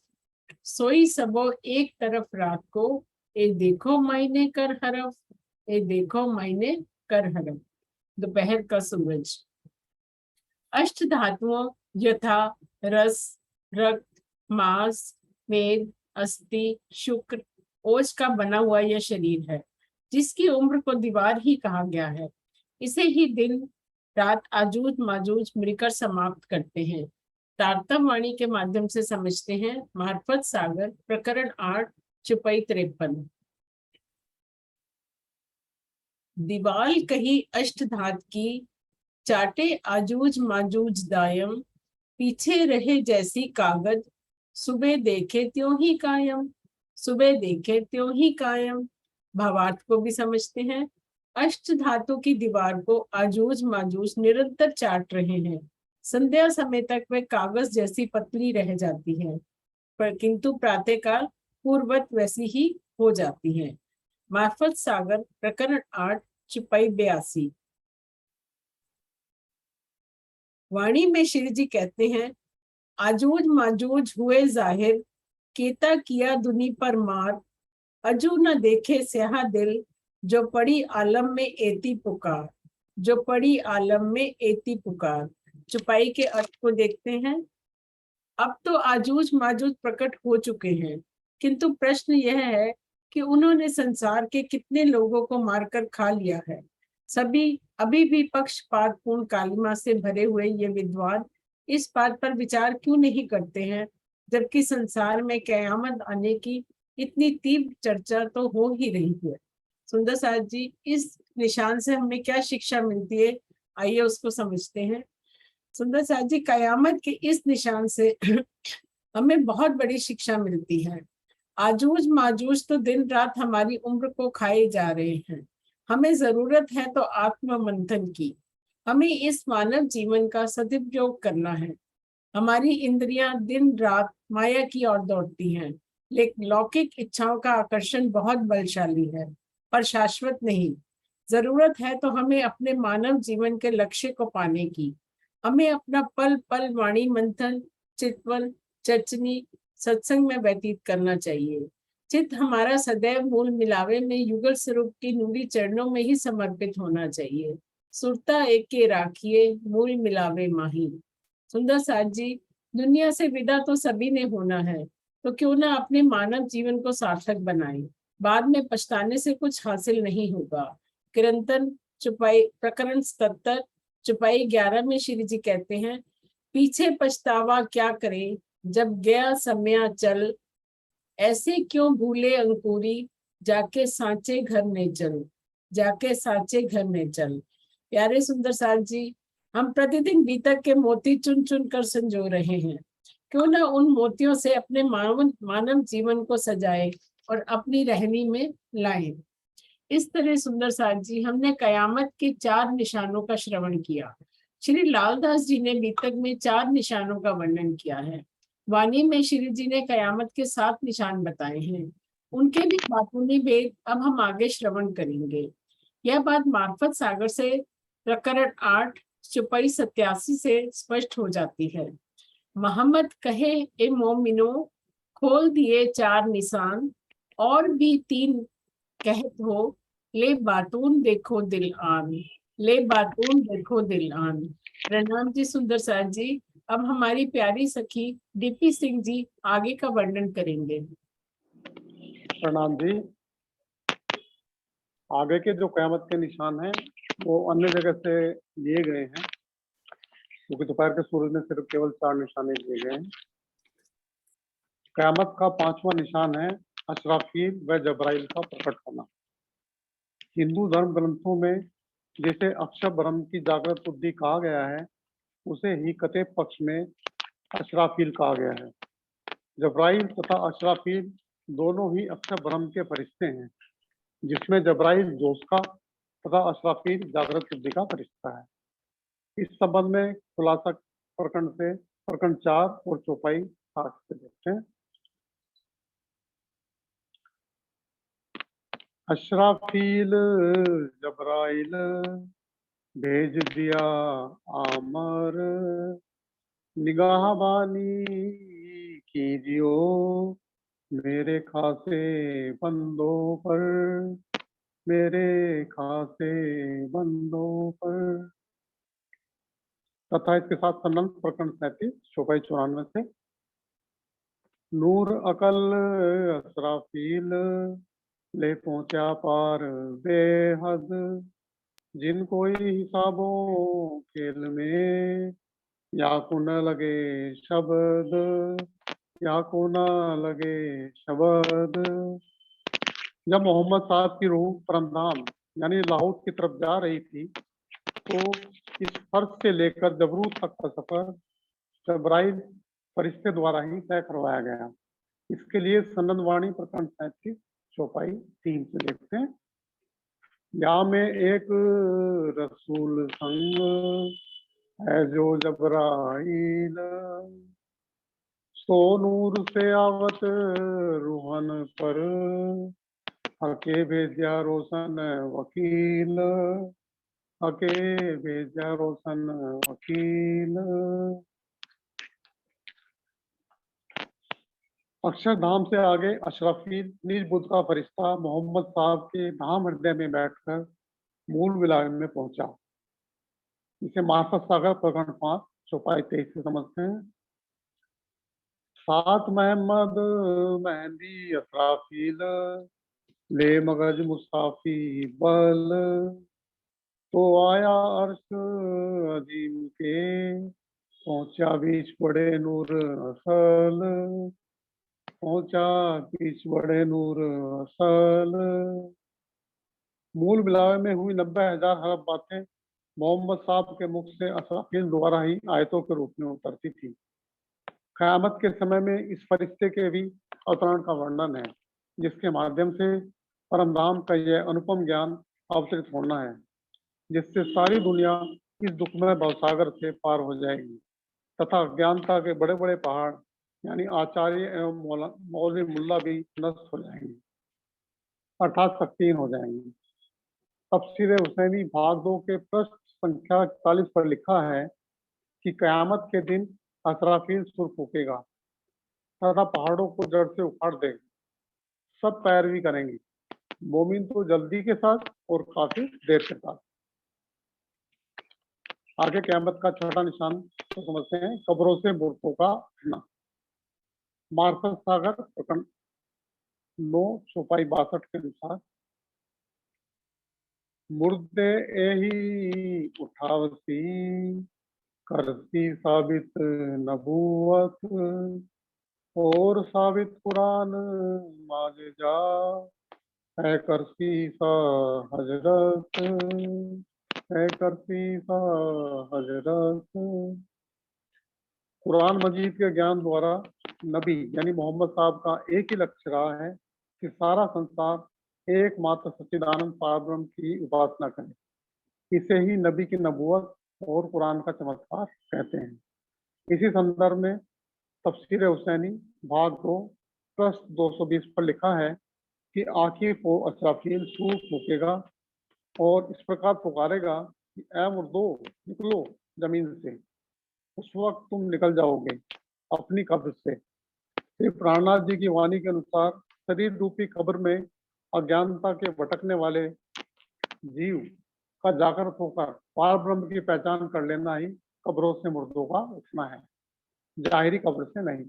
सोई सबो एक तरफ रात को, ए देखो मायने कर हरफ, ए देखो मायने कर हरफ। दोपहर का सूरज। अष्ट धातुओं यथा रस, रक्त, मांस, मेद, अस्थि, शुक्र, ओज का बना हुआ यह शरीर है, जिसकी उम्र को दीवार ही कहा गया है। इसे ही दिन रात आजूज माजूज मिलकर समाप्त करते हैं। तारतम वाणी के माध्यम से समझते हैं। मार्फत सागर प्रकरण 8 चौपाई 53। दीवाल कही अष्टधात की, चाटे आजूज माजूज दायम, पीछे रहे जैसी कागज, सुबह देखे त्यों ही कायम, सुबह देखे त्यों ही कायम। भावार्थ को भी समझते हैं। अष्ट धातु की दीवार को आजूज माजूज निरंतर चाट रहे हैं। संध्या समय तक वे कागज जैसी पतली रह जाती है, पर किंतु प्रातःकाल पूर्ववत वैसी ही हो जाती है। मार्फत सागर प्रकरण 8 चुपाई 82। वाणी में श्री जी कहते हैं, आजूज माजूज हुए जाहिर, केता किया दुनी पर मार, अजू न देखे स्याह दिल, जो पड़ी आलम में एती पुकार, जो पड़ी आलम में एती पुकार। चुपाई के अर्थ को देखते हैं। अब तो आजूज माजूज प्रकट हो चुके हैं, किंतु प्रश्न यह है कि उन्होंने संसार के कितने लोगों को मारकर खा लिया है। सभी अभी भी पक्षपातपूर्ण कालिमा से भरे हुए ये विद्वान इस बात पर विचार क्यों नहीं करते हैं, जबकि संसार में कयामत आने की इतनी तीव्र चर्चा तो हो ही रही है। सुंदर साथ जी, इस निशान से हमें क्या शिक्षा मिलती है, आइए उसको समझते हैं। सुंदर साथ जी, कयामत के इस निशान से हमें बहुत बड़ी शिक्षा मिलती है। आजूज माजूज तो दिन रात हमारी उम्र को खाए जा रहे हैं। हमें जरूरत है तो आत्म मंथन की। हमें इस मानव जीवन का सदुपयोग करना है। हमारी इंद्रियां दिन रात माया की ओर दौड़ती हैं, लेकिन लौकिक इच्छाओं का आकर्षण बहुत बलशाली है, पर शाश्वत नहीं। जरूरत है तो हमें अपने मानव जीवन के लक्ष्य को पाने की। हमें अपना पल पल वाणी मंथन, चितवन, चर्चनी, सत्संग में व्यतीत करना चाहिए। चित्त हमारा सदैव मूल मिलावे में युगल स्वरूप की नूरी चरणों में ही समर्पित होना चाहिए। सुरता एक के राखिए, मूल मिलावे माही। सुंदर साथ जी, दुनिया से विदा तो सभी ने होना है, तो क्यों ना अपने मानव जीवन को सार्थक बनाएं। बाद में पछताने से कुछ हासिल नहीं होगा। किरंतन चुपाई प्रकरण 77 चुपाई 11 में श्री जी कहते हैं, पीछे पछतावा क्या करे, जब गया समय चल, ऐसे क्यों भूले अंकुरी, जाके सांचे घर में चल, जाके सांचे घर में चल। प्यारे सुंदर साथ जी, हम प्रतिदिन बीतक के मोती चुन चुन कर संजो रहे हैं। क्यों ना उन मोतियों से अपने मानव जीवन को सजाए और अपनी रहनी में लाएं। इस तरह सुंदर साथ जी, हमने कयामत के 4 निशानों का श्रवण किया। श्री लालदास जी ने बीतक में 4 निशानों का वर्णन किया है। वाणी में श्री जी ने कयामत के 7 निशान बताए हैं। उनके भी बातूनी भेद अब हम आगे श्रवण करेंगे। यह बात मार्फत सागर से प्रकरण 8 चुपाई 87 से स्पष्ट हो जाती है। मोहम्मद कहे, ए मोमिनो, खोल दिए 4 निशान, और भी 3 कहत हो, ले बातून देखो दिल आन, ले बातून देखो दिल आन। प्रणाम जी सुंदर साथ जी। अब हमारी प्यारी सखी डीपी सिंह जी आगे का वर्णन करेंगे। प्रणाम जी। आगे के जो कयामत के निशान हैं वो अन्य जगह से लिए गए हैं, क्योंकि दोपहर के सूरज में सिर्फ केवल 4 निशाने दिए गए हैं। कयामत का 5वां निशान है अशराफील व जबराइल का प्रकट होना। हिंदू धर्म ग्रंथों में जैसे अक्षर ब्रह्म की जागृत बुद्धि कहा गया है, उसे ही कते पक्ष में अशराफील कहा गया है। जबराइल तथा अशराफील दोनों ही अक्षर ब्रह्म के फरिश्ते हैं, जिसमें जबराइल जोश का तथा अशराफील जागृत बुद्धि का फरिश्ता है। इस संबंध में खुलासा प्रकरण 4 और चौपाई 7 से देखते हैं। अशराफील जबराइल भेज दिया आमर, निगाहबानी कीजियो मेरे खासे बंदों पर, मेरे खासे बंदों पर। तथा इसके साथ संबंध प्रकरण 37 चौपाई 94 से। नूर अकल अशराफील ले पहुंचा पार बेहद, जिन कोई हिसाबों खेल में या को न लगे शब्द, या को न लगे शब्द। जब मोहम्मद साहब की रूह परमधाम यानी लाहौर की तरफ जा रही थी, तो इस फर्श से लेकर जबरूत तक का सफर जबराइल फरिश्ते द्वारा ही तय करवाया गया। इसके लिए सनद वाणी प्रकरण 37 चौपाई 3 से देखते हैं। या में एक रसूल संग है जो जबराइल, सो नूर से आवत रूहन पर, हके भेजा रोशन वकील, हके भेजा रोशन वकील। अक्षरधाम से आगे अशरफील निज बुद्ध का फरिश्ता मोहम्मद साहब के धाम हृदय में बैठकर मूल विलायम में पहुंचा। इसे मार्फत सागर प्रकरण 5 चौपाई 23 से समझते हैं। सात महमद मेहंदी असराफील, ले मगज मुसाफी बल, तो आया अर्श अजीम के, पहुंचा बीच बड़े नूर असल, पहुंचा बीच बड़े नूर असल। मूल विलायम में हुई 90,000 हरफ बातें मोहम्मद साहब के मुख से असराफील द्वारा ही आयतों के रूप में उतरती थी। क़यामत के समय में इस फरिश्ते के भी अवतरण का वर्णन है, जिसके माध्यम से परमधाम का यह अनुपम ज्ञान अवतरित होना है, जिससे सारी दुनिया इस दुखमय भवसागर से पार हो जाएगी तथा अज्ञानता के बड़े बड़े पहाड़ यानी आचार्य एवं मौलवी मुल्ला भी नष्ट हो जाएंगे, अर्थात शक्तिहीन हो जाएंगे। तफसीर हुसैनी भाग 2 के पृष्ठ संख्या 41 पर लिखा है कि क़यामत के दिन असराफील सुर फूकेगा तथा पहाड़ों को जड़ से उखाड़ देगा। सब पैरवी करेंगे, मोमिन तो जल्दी के साथ और काफी देर के साथ। आगे क़यामत का छठा निशान तो समझते हैं, कब्रों से मूर्तों का उठना। मार्फत सागर प्रकरण 9 चौपाई 62 के अनुसार, मुर्दे एही उठावती, करती साबित नबूवत, और साबित कुरान माजजा, है करती सा हजरत, है करती सा हजरत। कुरान मजीद के ज्ञान द्वारा नबी यानी मोहम्मद साहब का एक ही लक्ष्य रहा है कि सारा संसार एकमात्र सच्चिदानंद पारब्रह्म की उपासना करे। इसे ही नबी की नबूवत और कुरान का चमत्कार कहते हैं। इसी संदर्भ में तफसीर हुसैनी भाग 2 पृष्ठ 220 पर लिखा है कि आखिर को असराफील सूर फूकेगा और इस प्रकार पुकारेगा कि ऐ मुर्दो निकलो जमीन से। उस वक्त तुम निकल जाओगे अपनी कब्र से। श्री प्राणनाथ जी की वाणी के अनुसार शरीर रूपी कब्र में अज्ञानता के भटकने वाले जीव का जागृत होकर पार ब्रह्म की पहचान कर लेना ही कब्रों से मुर्दों का उठना है, जाहिरी कब्र से नहीं।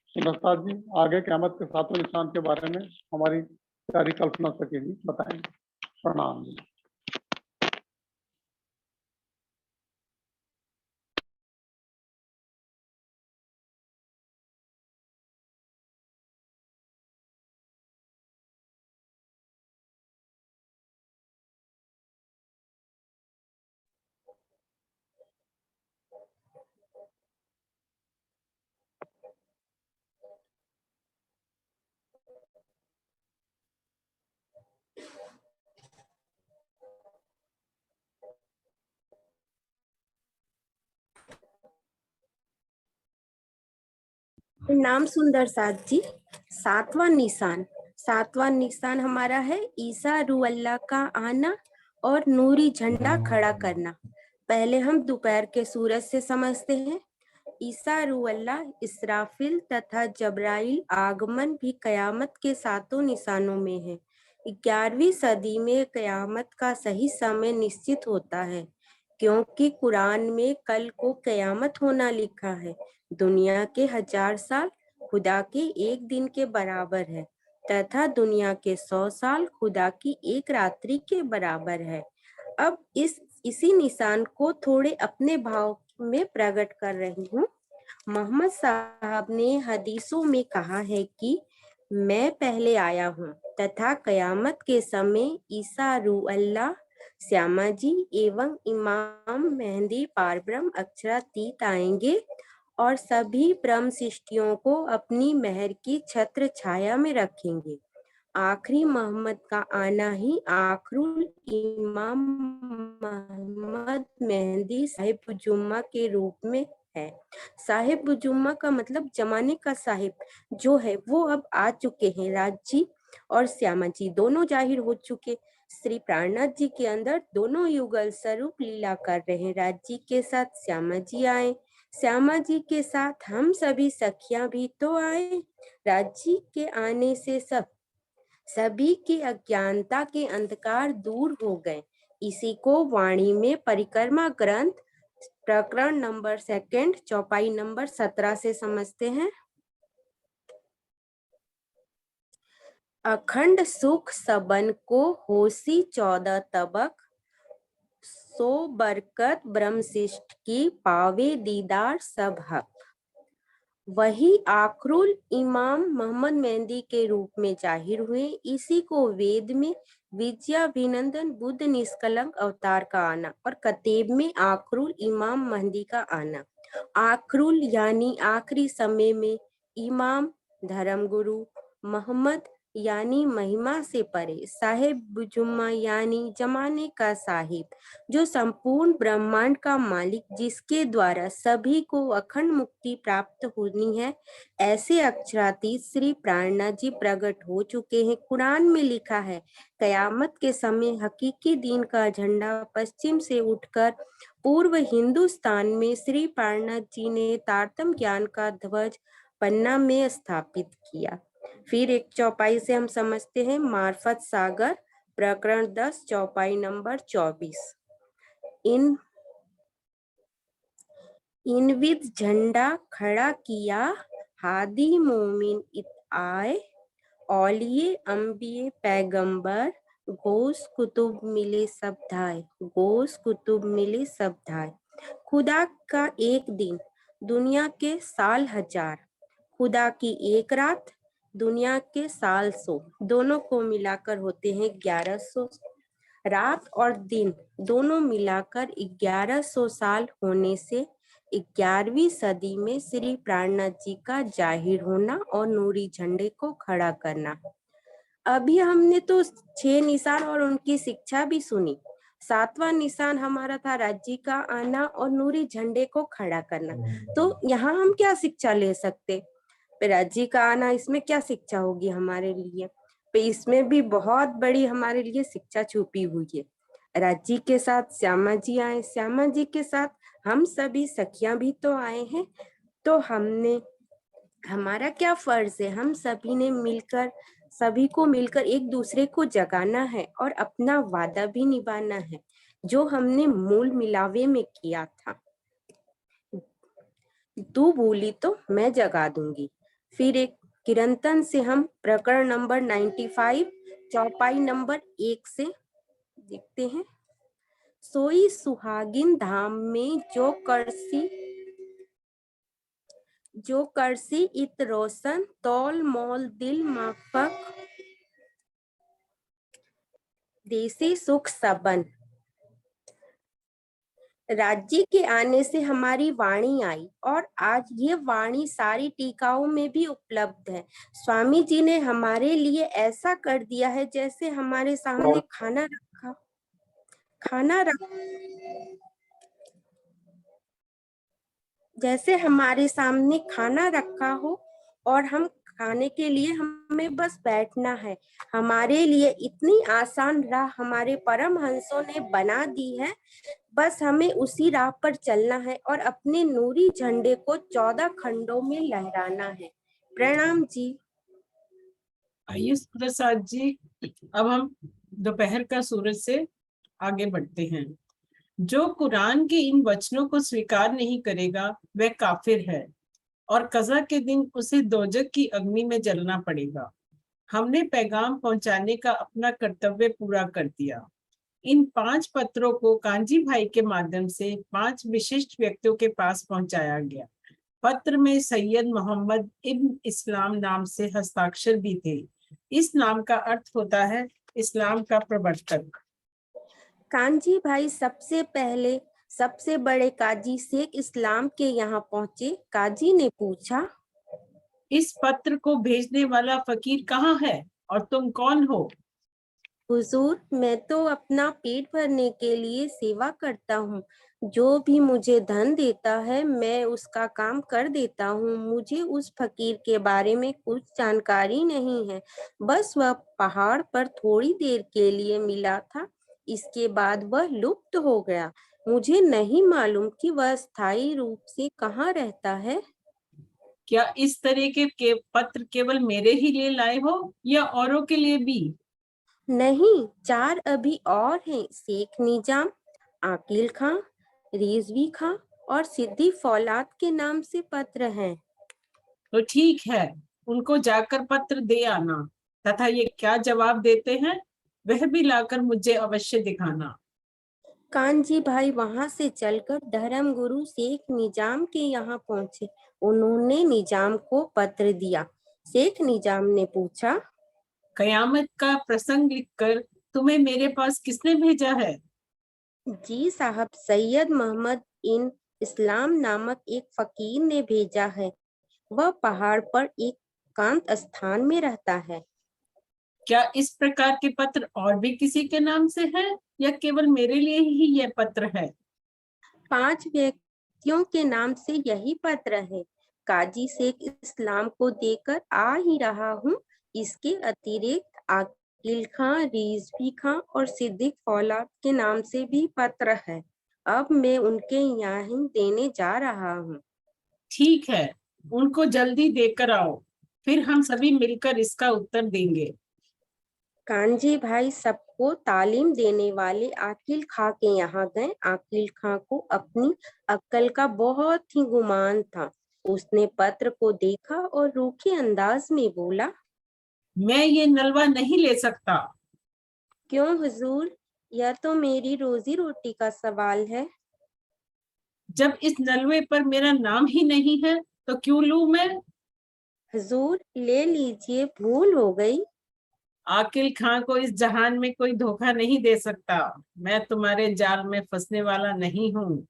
सुंदरसाद जी आगे क़यामत के सातों निशान के बारे में हमारी प्यारी कल्पना सखी जी बताएंगे। प्रणाम जी। नाम सुंदर साथ जी। सातवां निशान हमारा है ईसा रूह अल्लाह का आना और नूरी झंडा खड़ा करना। पहले हम दोपहर के सूरज से समझते हैं। ईसा रूह अल्लाह, इसराफिल तथा जबराइल आगमन भी कयामत के सातों निशानों में है। 11वीं सदी में कयामत का सही समय निश्चित होता है, क्योंकि कुरान में कल को कयामत होना लिखा है। दुनिया के 1000 साल खुदा के एक दिन के बराबर है तथा दुनिया के 100 साल खुदा की एक रात्रि के बराबर है। अब इसी निशान को थोड़े अपने भाव में प्रकट कर रही हूँ। मोहम्मद साहब ने हदीसों में कहा है कि मैं पहले आया हूँ तथा कयामत के समय ईसा रूह अल्लाह, श्यामा जी एवं इमाम मेहंदी पारब्रह्म अक्षरातीत आएंगे और सभी ब्रह्म सृष्टियों को अपनी मेहर की छत्र छाया में रखेंगे। आखिरी मोहम्मद का आना ही आखरुल इमाम मोहम्मद मेहंदी साहिब जुम्मा के रूप में है। साहिब जुम्मा का मतलब जमाने का साहिब जो है वो अब आ चुके हैं। राज जी और श्यामा जी दोनों जाहिर हो चुके। श्री प्राणनाथ जी के अंदर दोनों युगल स्वरूप लीला कर रहे हैं। राज जी के साथ श्यामा जी आए, श्यामा जी के साथ हम सभी सखियां भी तो आए। राज जी के आने से सभी की अज्ञानता के अंधकार दूर हो गए। इसी को वाणी में परिक्रमा ग्रंथ प्रकरण नंबर 2 चौपाई नंबर 17 से समझते हैं। अखंड सुख सबन को होसी 14 तबक, सो बरकत ब्रह्मशिष्ट की पावे दीदार सब हक। वही आखरुल इमाम मोहम्मद मेहंदी के रूप में जाहिर हुए। इसी को वेद में विजयाभिनंदन बुद्ध निष्कलंक अवतार का आना और कतेब में आखरुल इमाम मेहंदी का आना। आखरुल यानी आखिरी समय में, इमाम धर्मगुरु, मोहम्मद यानी महिमा से परे, साहिब जुम्मा यानी जमाने का साहिब, जो संपूर्ण ब्रह्मांड का मालिक, जिसके द्वारा सभी को अखंड मुक्ति प्राप्त होनी है। ऐसे अक्षरातीत श्री प्राणनाथ जी प्रकट हो चुके हैं। कुरान में लिखा है, कयामत के समय हकीकी दीन का झंडा पश्चिम से उठकर पूर्व हिंदुस्तान में श्री प्राणनाथ जी ने तारतम ज्ञान का ध्वज पन्ना में स्थापित किया। फिर एक चौपाई से हम समझते हैं, मार्फत सागर प्रकरण 10 चौपाई नंबर 24। इन विद झंडा खड़ा किया, हादी मोमिन इत आए, औलिये अंबिये पैगंबर, गोस कुतुब मिले सब धाय, गोस कुतुब मिले सब धाय। खुदा का एक दिन दुनिया के साल 1000, खुदा की एक रात दुनिया के साल 100, दोनों को मिलाकर होते हैं 1100। रात और दिन दोनों मिलाकर 1100 साल होने से 11वीं सदी में श्री प्राणनाथ जी का जाहिर होना और नूरी झंडे को खड़ा करना। अभी हमने तो 6 निशान और उनकी शिक्षा भी सुनी। 7वां निशान हमारा था राज्य का आना और नूरी झंडे को खड़ा करना। तो यहाँ हम क्या शिक्षा ले सकते? राज्य का आना, इसमें क्या शिक्षा होगी हमारे लिए? इसमें भी बहुत बड़ी हमारे लिए शिक्षा छुपी हुई है। राज्य के साथ श्यामा जी आए, श्यामा जी के साथ हम सभी सखियां भी तो आए हैं। तो हमारा क्या फर्ज है? हम सभी को मिलकर एक दूसरे को जगाना है और अपना वादा भी निभाना है जो हमने मूल मिलावे में किया था। तू भूली तो मैं जगा दूंगी। फिर एक कीर्तन से हम प्रकरण नंबर 95 चौपाई नंबर 1 से देखते हैं। सोई सुहागिन धाम में जो करसी इत रोशन, तौल मोल दिल माफक, देसी सुख सबन। राज्य के आने से हमारी वाणी आई और आज ये वाणी सारी टीकाओं में भी उपलब्ध है। स्वामी जी ने हमारे लिए ऐसा कर दिया है जैसे हमारे सामने जैसे हमारे सामने खाना रखा हो और हम खाने के लिए हमें बस बैठना है। हमारे लिए इतनी आसान राह हमारे परम हंसों ने बना दी है। बस हमें उसी राह पर चलना है और अपने नूरी झंडे को 14 खंडों में लहराना है। प्रणाम जी। आइए प्रसाद जी, अब हम दोपहर का सूरज से आगे बढ़ते हैं। जो कुरान के इन वचनों को स्वीकार नहीं करेगा वह काफिर है और कज़ा के दिन उसे दोजख की अग्नि में जलना पड़ेगा। हमने पैगाम पहुंचाने का अपना कर्तव्य पूरा कर दिया। इन 5 पत्रों को कांजी भाई के माध्यम से 5 विशिष्ट व्यक्तियों के पास पहुंचाया गया। पत्र में सैयद मोहम्मद इब्न इस्लाम नाम से हस्ताक्षर भी थे। इस नाम का अर्थ होता है इस्लाम का प्रवर्तक। कांजी भाई सबसे पहले सबसे बड़े काजी शेख इस्लाम के यहाँ पहुंचे। काजी ने पूछा, इस पत्र को भेजने वाला फकीर कहाँ है और तुम कौन हो? हुजूर, मैं तो अपना पेट भरने के लिए सेवा करता हूँ। जो भी मुझे धन देता है मैं उसका काम कर देता हूँ। मुझे उस फकीर के बारे में कुछ जानकारी नहीं है। बस वह पहाड़ पर थोड़ी देर के लिए मिला था, इसके बाद वह लुप्त हो गया। मुझे नहीं मालूम कि वह स्थायी रूप से कहाँ रहता है। क्या इस तरह के पत्र केवल मेरे ही लिए लाए हो या औरों के लिए भी? नहीं, 4 अभी और हैं। शेख निजाम, आकिल खां, रिजवी खां और सिद्दी फौलाद के नाम से पत्र हैं। तो ठीक है, उनको जाकर पत्र दे आना तथा ये क्या जवाब देते हैं वह भी लाकर मुझे अवश्य दिखाना। कानजी भाई वहां से चलकर धर्म गुरु शेख निजाम के यहाँ पहुंचे। उन्होंने निजाम को पत्र दिया। शेख निजाम ने पूछा, कयामत का प्रसंग लिखकर तुम्हें मेरे पास किसने भेजा है? जी साहब, सैयद मोहम्मद इन इस्लाम नामक एक फकीर ने भेजा है। वह पहाड़ पर एक एकांत स्थान में रहता है। क्या इस प्रकार के पत्र और भी किसी के नाम से है या केवल मेरे लिए ही यह पत्र है? 5 व्यक्तियों के नाम से यही पत्र है। काजी शेख इस्लाम को देकर आ ही रहा हूँ। इसके अतिरिक्त आकिल खां, रिजवी खां और सिद्दीक फौलाद के नाम से भी पत्र है। अब मैं उनके यहाँ ही देने जा रहा हूँ। ठीक है, उनको जल्दी देकर आओ, फिर हम सभी मिलकर इसका उत्तर देंगे। कांजी भाई सबको तालीम देने वाले आकिल खां के यहाँ गए। आकिल खां को अपनी अक्ल का बहुत ही गुमान था। उसने पत्र को देखा और रूखे अंदाज में बोला, मैं ये नलवा नहीं ले सकता। क्यों हुजूर? यह तो मेरी रोजी रोटी का सवाल है। जब इस नलवे पर मेरा नाम ही नहीं है तो क्यों लूं मैं? हुजूर ले लीजिए, भूल हो गई। आकिल खां को इस जहान में कोई धोखा नहीं दे सकता। मैं तुम्हारे जाल में फंसने वाला नहीं हूँ।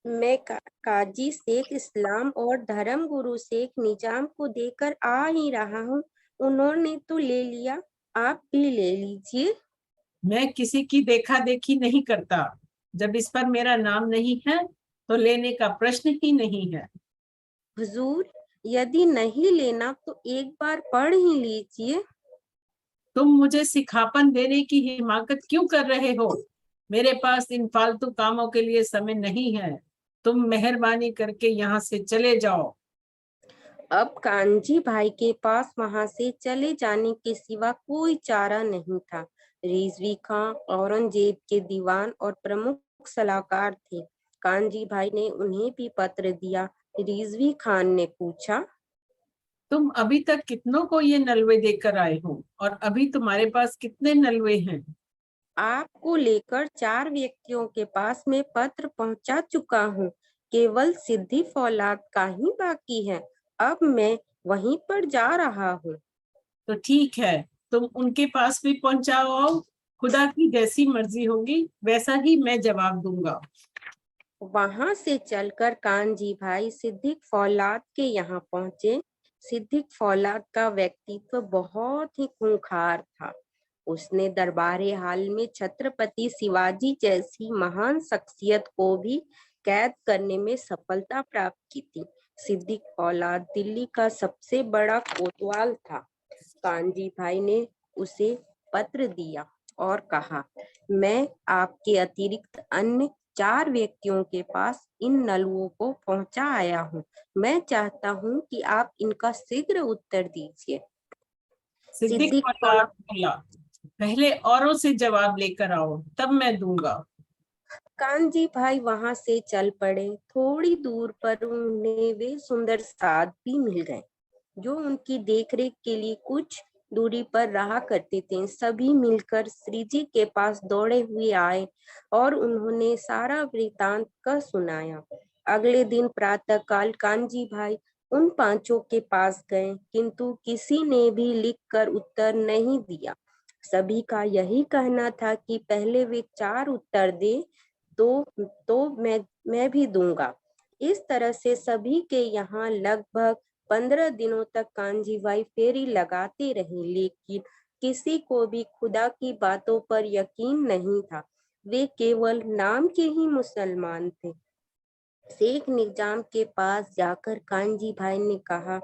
मैं काजी शेख इस्लाम और धर्म गुरु शेख निजाम को देकर आ ही रहा हूँ। उन्होंने तो ले लिया, आप भी ले लीजिए। मैं किसी की देखा देखी नहीं करता। जब इस पर मेरा नाम नहीं है तो लेने का प्रश्न ही नहीं है। हुजूर, यदि नहीं लेना तो एक बार पढ़ ही लीजिए। तुम मुझे सिखापन देने की हिमाकत क्यों कर रहे हो? मेरे पास इन फालतू कामों के लिए समय नहीं है। तुम मेहरबानी करके यहाँ से चले जाओ। अब कांजी भाई के पास वहां से चले जाने के सिवा कोई चारा नहीं था। रिजवी खां औरंगजेब के दीवान और प्रमुख सलाहकार थे। कांजी भाई ने उन्हें भी पत्र दिया। रिजवी खान ने पूछा, तुम अभी तक कितनों को ये नलवे देकर आए हो और अभी तुम्हारे पास कितने नलवे हैं? आपको लेकर 4 व्यक्तियों के पास में पत्र पहुंचा चुका हूँ। केवल सिद्दी फौलाद का ही बाकी है। अब मैं वहीं पर जा रहा हूँ। तो ठीक है, तुम उनके पास भी पहुंचाओ। खुदा की जैसी मर्जी होगी वैसा ही मैं जवाब दूंगा। वहां से चलकर कानजी भाई सिद्दीक फौलाद के यहाँ पहुंचे। सिद्दीक फौलाद का व्यक्तित्व बहुत ही खूंखार था। उसने दरबारे हाल में छत्रपति शिवाजी जैसी महान शख्सियत को भी कैद करने में सफलता प्राप्त की थी। सिद्दीक फौलाद दिल्ली का सबसे बड़ा कोतवाल था। कानजी भाई ने उसे पत्र दिया और कहा, मैं आपके अतिरिक्त अन्य 4 व्यक्तियों के पास इन नलवों को पहुंचा आया हूँ। मैं चाहता हूँ कि आप इनका शीघ्र उत्तर दीजिए। सिद्दीक सिद्दीक फौलाद बोला, पहले औरों से जवाब लेकर आओ तब मैं दूंगा। कानजी भाई वहां से चल पड़े। थोड़ी दूर पर उन्हें वे सुंदर साध भी मिल गए जो उनकी देखरेख के लिए कुछ दूरी पर रहा करते थे। सभी मिलकर श्री जी के पास दौड़े हुए आए और उन्होंने सारा वृतांत का सुनाया। अगले दिन प्रातःकाल कानजी भाई उन 5 के पास गए, किंतु किसी ने भी लिखकर उत्तर नहीं दिया। सभी का यही कहना था कि पहले वे 4 उत्तर दे मैं भी दूंगा। इस तरह से सभी के यहाँ लगभग 15 दिनों तक कांजी भाई फेरी लगाते रहे, लेकिन किसी को भी खुदा की बातों पर यकीन नहीं था। वे केवल नाम के ही मुसलमान थे। शेख निजाम के पास जाकर कांजी भाई ने कहा,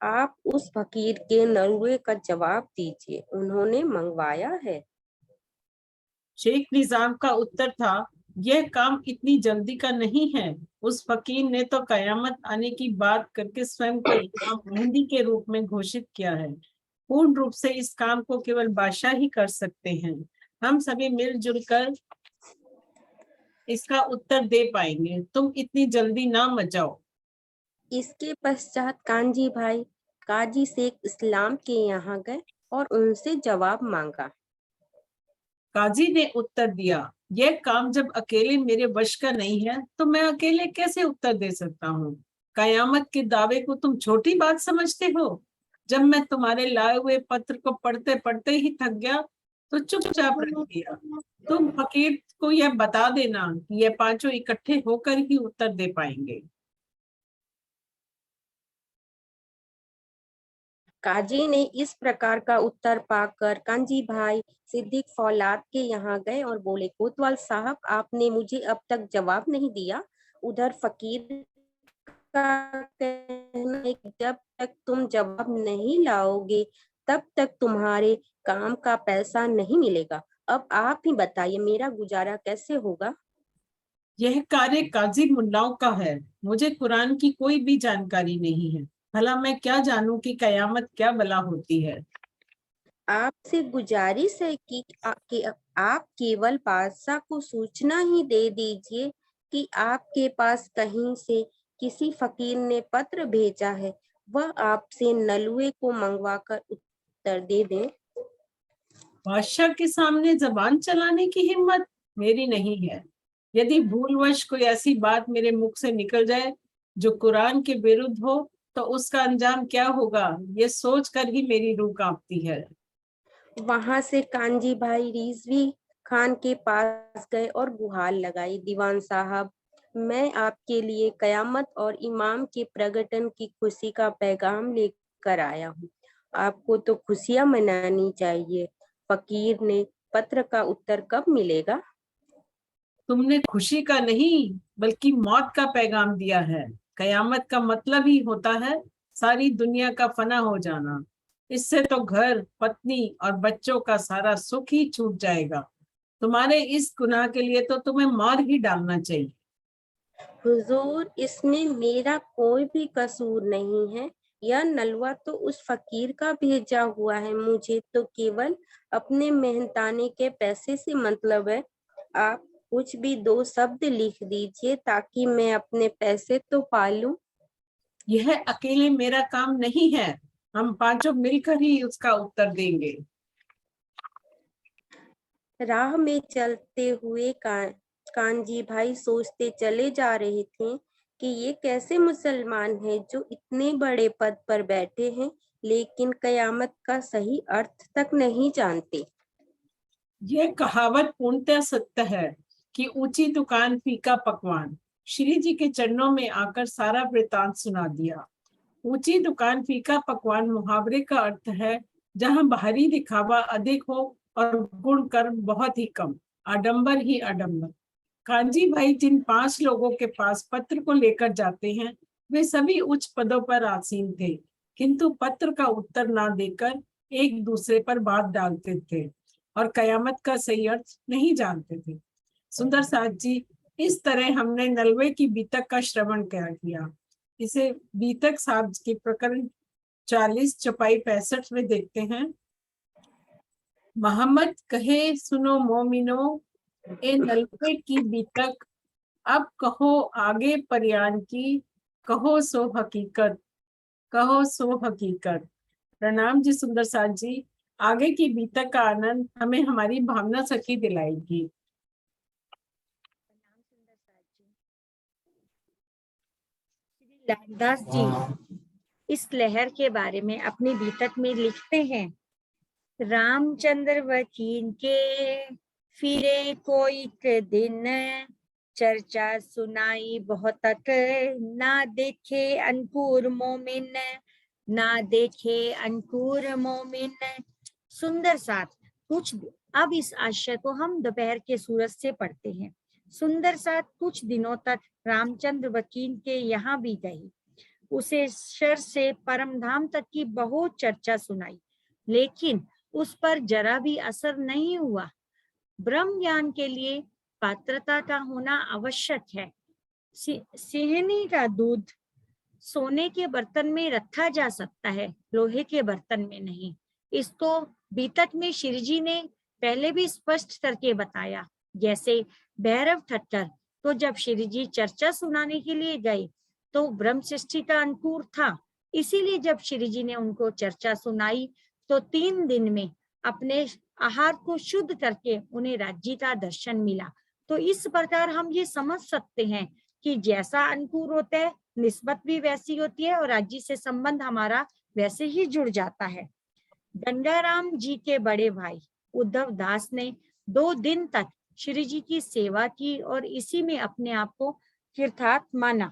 आप उस फकीर के नलवे का जवाब दीजिए, उन्होंने मंगवाया है। शेख निजाम का उत्तर था, यह काम इतनी जल्दी का नहीं है। उस फकीर ने तो कयामत आने की बात करके स्वयं को इमाम मेहंदी के रूप में घोषित किया है। पूर्ण रूप से इस काम को केवल बादशाह ही कर सकते हैं। हम सभी मिलजुल कर इसका उत्तर दे पाएंगे। तुम इतनी जल्दी ना मचाओ। इसके पश्चात कांजी भाई काजी शेख इस्लाम के यहाँ गए और उनसे जवाब मांगा। काजी ने उत्तर दिया, यह काम जब अकेले मेरे वश का नहीं है तो मैं अकेले कैसे उत्तर दे सकता हूँ। कयामत के दावे को तुम छोटी बात समझते हो। जब मैं तुम्हारे लाए हुए पत्र को पढ़ते पढ़ते ही थक गया तो चुपचाप रख दिया। तुम फकीर को यह बता देना कि यह पांचों इकट्ठे होकर ही उत्तर दे पाएंगे। काजी ने इस प्रकार का उत्तर पाकर कांजी भाई सिद्दीक फौलाद के यहाँ गए और बोले, कोतवाल साहब, आपने मुझे अब तक जवाब नहीं दिया। उधर फकीर का कहना है कि जब तक तुम जवाब नहीं लाओगे तब तक तुम्हारे काम का पैसा नहीं मिलेगा। अब आप ही बताइए, मेरा गुजारा कैसे होगा। यह कार्य काजी मुल्लाओं का है। मुझे कुरान की कोई भी जानकारी नहीं है। भला मैं क्या जानूं कि कयामत क्या भला होती है। आपसे गुजारिश है कि आप केवल बादशाह को सूचना ही दे दीजिए कि आपके पास कहीं से किसी फकीर ने पत्र भेजा है, वह आपसे नलुए को मंगवाकर उत्तर दे दे। बादशाह के सामने जबान चलाने की हिम्मत मेरी नहीं है। यदि भूलवश कोई ऐसी बात मेरे मुख से निकल जाए जो कुरान के विरुद्ध हो तो उसका अंजाम क्या होगा, ये सोचकर ही मेरी रूह कांपती है। वहां से कांजी भाई रिजवी खान के पास गए और गुहार लगाई, दीवान साहब, मैं आपके लिए कयामत और इमाम के प्रगटन की खुशी का पैगाम लेकर आया हूँ। आपको तो खुशियां मनानी चाहिए। फकीर ने पत्र का उत्तर कब मिलेगा। तुमने खुशी का नहीं बल्कि मौत का पैगाम दिया है। कयामत का मतलब ही होता है सारी दुनिया का फना हो जाना। इससे तो घर, पत्नी और बच्चों का सारा सुख ही छूट जाएगा। तुम्हारे इस गुनाह के लिए तो तुम्हें मार ही डालना चाहिए। हुजूर, इसमें मेरा कोई भी कसूर नहीं है। यह नलवा तो उस फकीर का भेजा हुआ है। मुझे तो केवल अपने मेहनताने के पैसे से मतलब है। आप कुछ भी 2 शब्द लिख दीजिए ताकि मैं अपने पैसे तो पालूं। यह अकेले मेरा काम नहीं है। हम पांचों मिलकर ही उसका उत्तर देंगे। राह में चलते हुए कांजी भाई सोचते चले जा रहे थे कि ये कैसे मुसलमान हैं जो इतने बड़े पद पर बैठे हैं लेकिन कयामत का सही अर्थ तक नहीं जानते। यह कहावत पूर्णतः सत्य है कि ऊंची दुकान फीका पकवान। श्री जी के चरणों में आकर सारा वृतांत सुना दिया। ऊंची दुकान फीका पकवान मुहावरे का अर्थ है जहां बाहरी दिखावा अधिक हो और गुण कर्म बहुत ही कम, आडंबर ही आडंबर। कांजी भाई जिन 5 लोगों के पास पत्र को लेकर जाते हैं वे सभी उच्च पदों पर आसीन थे, किंतु पत्र का उत्तर ना देकर एक दूसरे पर बात डालते थे और कयामत का सही अर्थ नहीं जानते थे। सुंदर साथ जी, इस तरह हमने नलवे की बीतक का श्रवण किया। इसे बीतक साहब के प्रकरण 40 चौपाई 65 में देखते हैं। मोहम्मद कहे, सुनो मोमिनो, ए नलवे की बीतक, अब कहो आगे परयान की, कहो सो हकीकत, कहो सो हकीकत। प्रणाम जी सुंदर साथ जी। आगे की बीतक का आनंद हमें हमारी भावना सखी दिलाएगी। लालदास जी इस लहर के बारे में अपनी बीतक में लिखते हैं, रामचंद्र वकील के फिरे कोई दिन, चर्चा सुनाई बहुत तक, ना देखे अंकुर मोमिन, ना देखे अंकुर मोमिन। सुंदर साथ कुछ, अब इस आशय को हम दोपहर के सूरज से पढ़ते हैं। सुंदर साथ कुछ दिनों तक रामचंद्र वकील के यहाँ भी गई। उसे शर से परमधाम तक की बहुत चर्चा सुनाई, लेकिन उस पर जरा भी असर नहीं हुआ। ब्रह्म ज्ञान के लिए पात्रता का होना आवश्यक है। सिंहनी का दूध सोने के बर्तन में रखा जा सकता है, लोहे के बर्तन में नहीं। इसको बीतक में शिवजी ने पहले भी स्पष्ट करके बताया। जैसे भैरव ठक्कर तो जब शिवजी चर्चा सुनाने के लिए गए तो ब्रह्म सृष्टि का अंकुर था, इसीलिए जब शिवजी ने उनको चर्चा सुनाई तो 3 दिन में अपने आहार को शुद्ध करके उन्हें राज्य का दर्शन मिला। तो इस प्रकार हम ये समझ सकते हैं कि जैसा अंकुर होता है निस्बत भी वैसी होती है और राज्य से संबंध हमारा वैसे ही जुड़ जाता है। गंगाराम जी के बड़े भाई उद्धव दास ने 2 दिन तक श्री जी की सेवा की और इसी में अपने आप को कृतार्थ माना।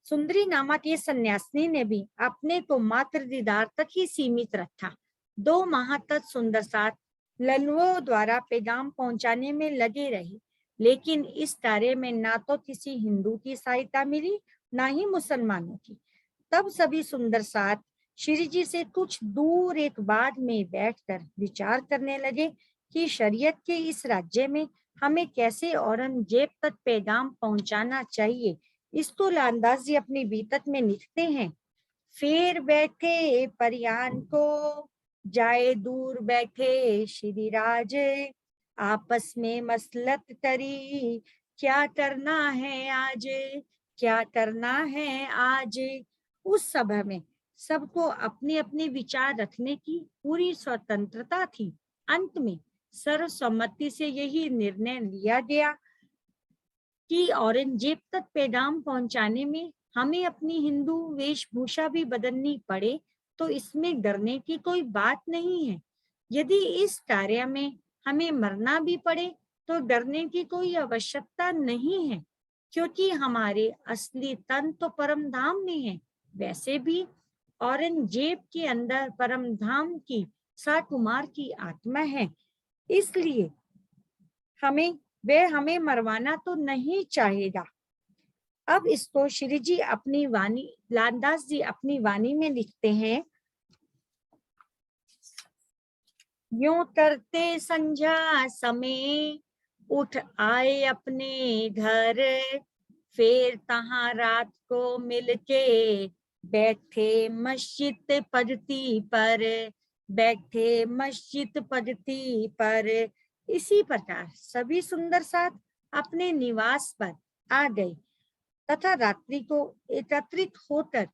सुंदरी नामक ये सन्यासिनी ने भी अपने को मात्र दीदार तक ही सीमित रखा। 2 माह तक सुंदर साथ लल्लुओं द्वारा पैगाम पहुंचाने में लगे रही, लेकिन इस कार्य में ना तो किसी हिंदू की सहायता मिली, ना ही मुसलमानों की। तब सभी सुंदर साथ श्री जी से कुछ दूर एक बाग में बैठकर विचार करने लगे कि शरीयत के इस राज्य में हमें कैसे औरंगजेब तक पैगाम पहुंचाना चाहिए। इसको लालदास जी अपनी बीतक में लिखते हैं। फिर बैठे परियान को जाए दूर बैठे श्री राज, आपस में मसलत करी क्या करना है आज, क्या करना है आज। उस सभा में सबको अपने अपने विचार रखने की पूरी स्वतंत्रता थी। अंत में सर्वसम्मति से यही निर्णय लिया गया कि औरंगजेब तक पैगाम पहुंचाने में हमें अपनी हिंदू वेशभूषा भी बदलनी पड़े तो इसमें डरने की कोई बात नहीं है। यदि इस कार्य में हमें मरना भी पड़े तो डरने की कोई आवश्यकता नहीं है, क्योंकि हमारे असली तन तो परम धाम में है। वैसे भी औरंगजेब के अंदर परम धाम की साकुमार की आत्मा है, इसलिए हमें मरवाना तो नहीं चाहेगा। अब इसको श्री जी अपनी वाणी, लालदास जी अपनी वाणी में लिखते हैं। यूं करते संध्या समय उठ आए अपने घर, फिर तहां रात को मिलके बैठे मस्जिद पद्धति पर, बैठे मस्जिद पद्धति पर। इसी प्रकार सभी सुंदर साथ अपने निवास पर आ गए तथा रात्रि को एकत्रित होकर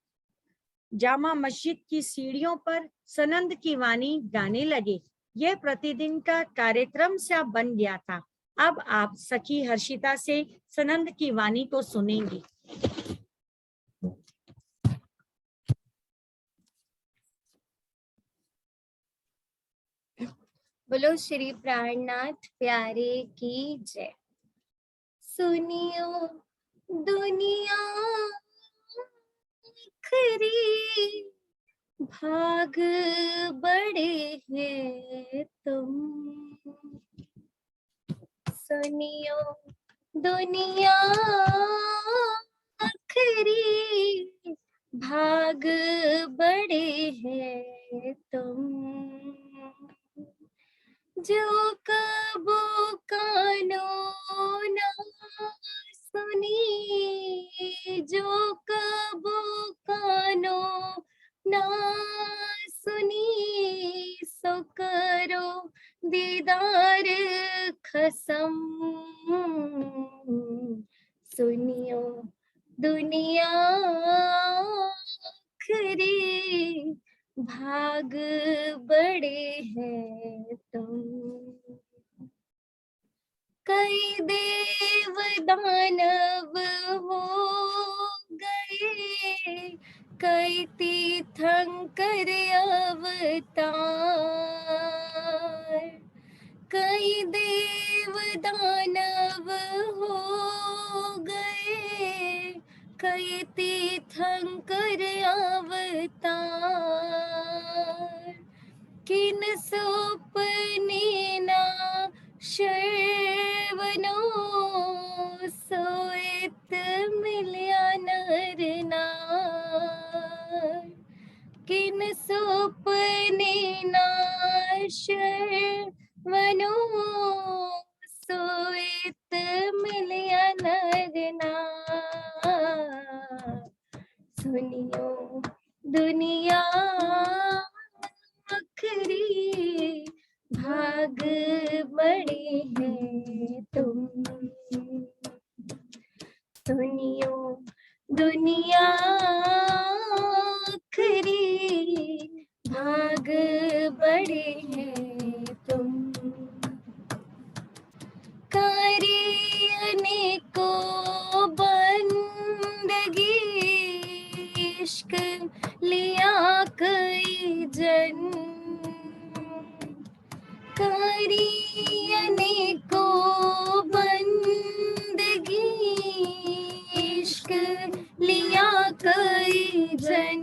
जामा मस्जिद की सीढ़ियों पर सनंद की वाणी गाने लगे। यह प्रतिदिन का कार्यक्रम सा बन गया था। अब आप सखी हर्षिता से सनंद की वाणी को सुनेंगे। बोलो श्री प्राणनाथ प्यारे की जय। सुनियो दुनिया खरी, भाग बड़े हैं तुम। सुनियो दुनिया खरी, भाग बड़े हैं तुम। जो कबो कानो ना सुनी, जो कबो कानो ना सुनी, सो करो दीदार खसम। सुनियो दुनिया खरी, भाग बड़े हैं तुम। कई देव दानव हो गए, कई तीर्थंकर अवतार, कई देव दानव हो गए, कई तीर्थंकर अवतार, किन सोपने ना श्रवणो, सोएत मिल्या नर नार, किन सोपने ना श्रवणो, सोएत मिल्या नर नार। सुनियो दुनिया आखरी, भाग बड़े हैं तुम। सुनियो दुनिया आखरी, भाग बड़े हैं तुम। करियने को बंदगी, इश्क लिया कई जन, करियने को बंदगी, इश्क लिया कई जन,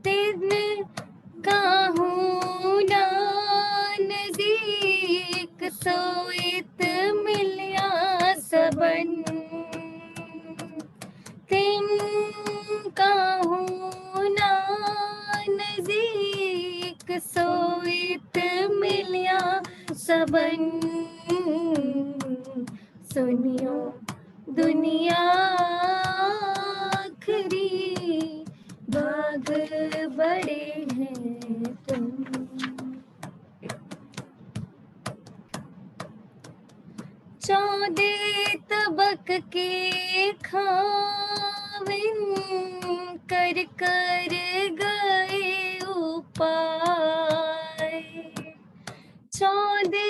तिन काहूं ना नज़ीक, सोएत मिल्या सबन, तिन काहूं ना नज़ीक, सोएत मिल्या सबन। सुनियो दुनिया आखरी, भाग बड़े हैं तुम। चौदे तबक के खाविन, कर कर गए उपाय, चौदे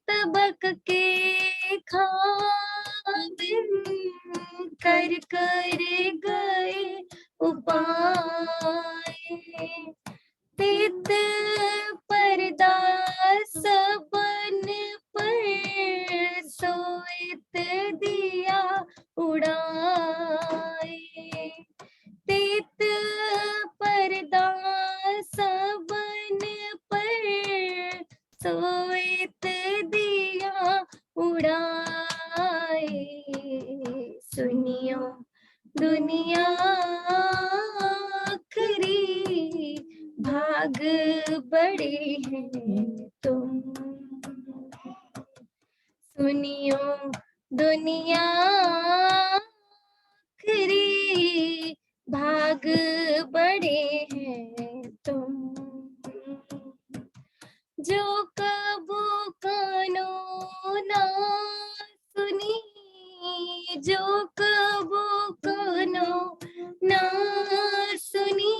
तबक के खाविन, कर कर गए उपाय, तित पर्दा सबन पर, सोएत दिया उड़ाए, तित पर्दा सबन पर, सोएत दिया उड़ाए। सुनियो दुनिया आखरी, भाग बड़े हैं तुम। सुनियो दुनिया आखरी, भाग बड़े हैं तुम। जो कबू कानो ना सुनी, जो कबू कानो ना सुनी,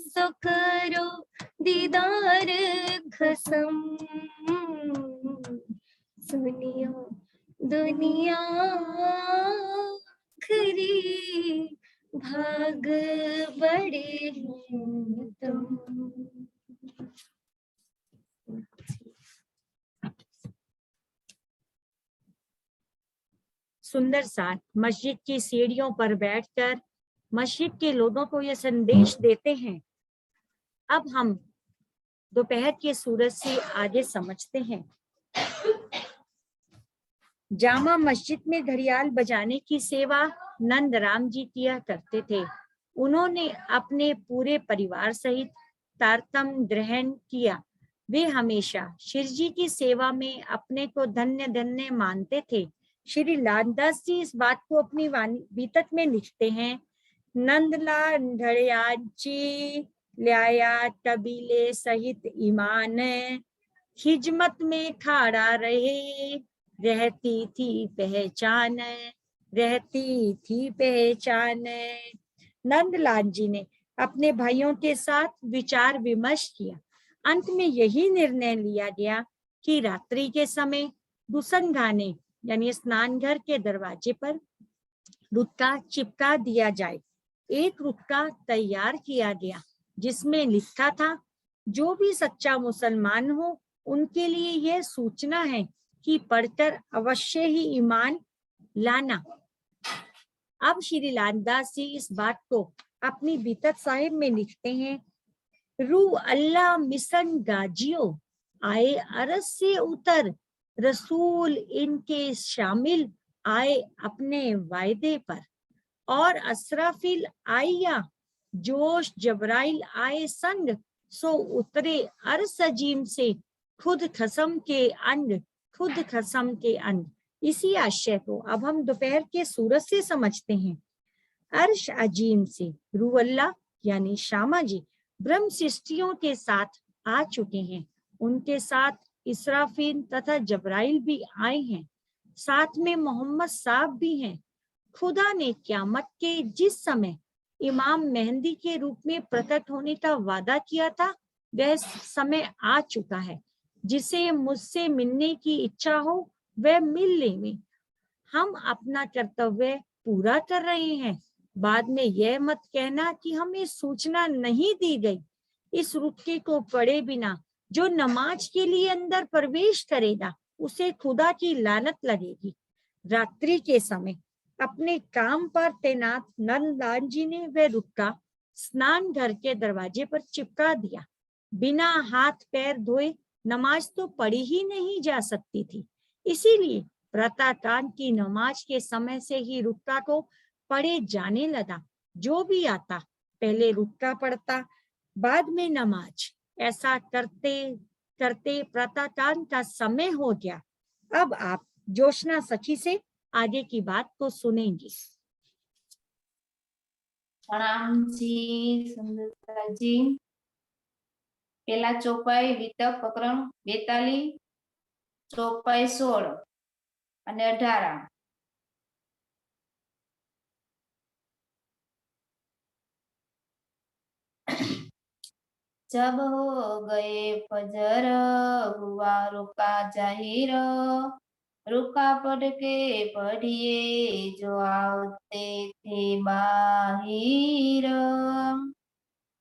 सो करो दीदार खसम। सुनियो दुनिया आखरी, भाग बड़े हैं तुम। सुंदर साथ मस्जिद की सीढ़ियों पर बैठकर मस्जिद के लोगों को यह संदेश देते हैं। अब हम दोपहर के सूरज से आगे समझते हैं। जामा मस्जिद में घड़ियाल बजाने की सेवा नंद राम जी किया करते थे। उन्होंने अपने पूरे परिवार सहित तारतम ग्रहण किया। वे हमेशा शिव जी की सेवा में अपने को धन्य धन्य मानते थे। श्री लालदास जी इस बात को अपनी बीतक में लिखते हैं। नंदलाल ढड़ियाची ल्याया कबीले सहित ईमान, खिजमत में खड़ा रहे रहती थी पहचान, रहती थी पहचान। नंदलाल जी ने अपने भाइयों के साथ विचार विमर्श किया। अंत में यही निर्णय लिया गया कि रात्रि के समय दुसनखाने यानी स्नान घर के दरवाजे पर रुतका चिपका दिया जाए। एक रुतका तैयार किया गया जिसमें लिखा था, जो भी सच्चा मुसलमान हो उनके लिए यह सूचना है कि पढ़कर अवश्य ही ईमान लाना। अब श्री लालदास जी इस बात को अपनी बीतत साहिब में लिखते हैं। रू अल्लाह मिशन गाजियो आए अरस से उतर, रसूल इनके शामिल आए अपने वायदे पर, और असराफिल आया जोश जबराइल आए संग, सो उतरे अर्श अजीम से खुद खसम के अंग, खुद खसम के अंग। इसी आशय को अब हम दोपहर के सूरज से समझते हैं। अर्श अजीम से रूह अल्लाह यानी श्यामा जी ब्रह्म सृष्टियों के साथ आ चुके हैं। उनके साथ इसराफील तथा जबराइल भी आए हैं, साथ में मोहम्मद साहब भी हैं। खुदा ने क़यामत के जिस समय इमाम मेहंदी के रूप में प्रकट होने का वादा किया था, वह समय आ चुका है। जिसे मुझसे मिलने की इच्छा हो वह मिल लेवे। हम अपना कर्तव्य पूरा कर रहे हैं। बाद में यह मत कहना कि हमें सूचना नहीं दी गई। इस रुक्के को पढ़े बिना जो नमाज के लिए अंदर प्रवेश करेगा, उसे खुदा की लानत लगेगी। रात्रि के समय अपने काम पर तैनात नंदलाल जी ने वह रुक्का स्नान घर के दरवाजे पर चिपका दिया। बिना हाथ पैर धोए नमाज तो पढ़ी ही नहीं जा सकती थी। इसीलिए प्रातःकाल की नमाज के समय से ही रुक्का को पढ़े जाने लगा। जो भी आता पहले रुक्का पढ़ता, बाद में नमाज। ऐसा करते करते प्रातःकाल का समय हो गया। अब आप जोशना सखी से आगे की बात को सुनेंगे। प्रणाम जी सुंदरता जी। पेला चौपाई वितक प्रकरण 42, चौपाई 16 અને 18। जब हो गए फजर हुआ रुका जाहिर, रुका पढ़ के पढ़िए जो आते थे बाहिर।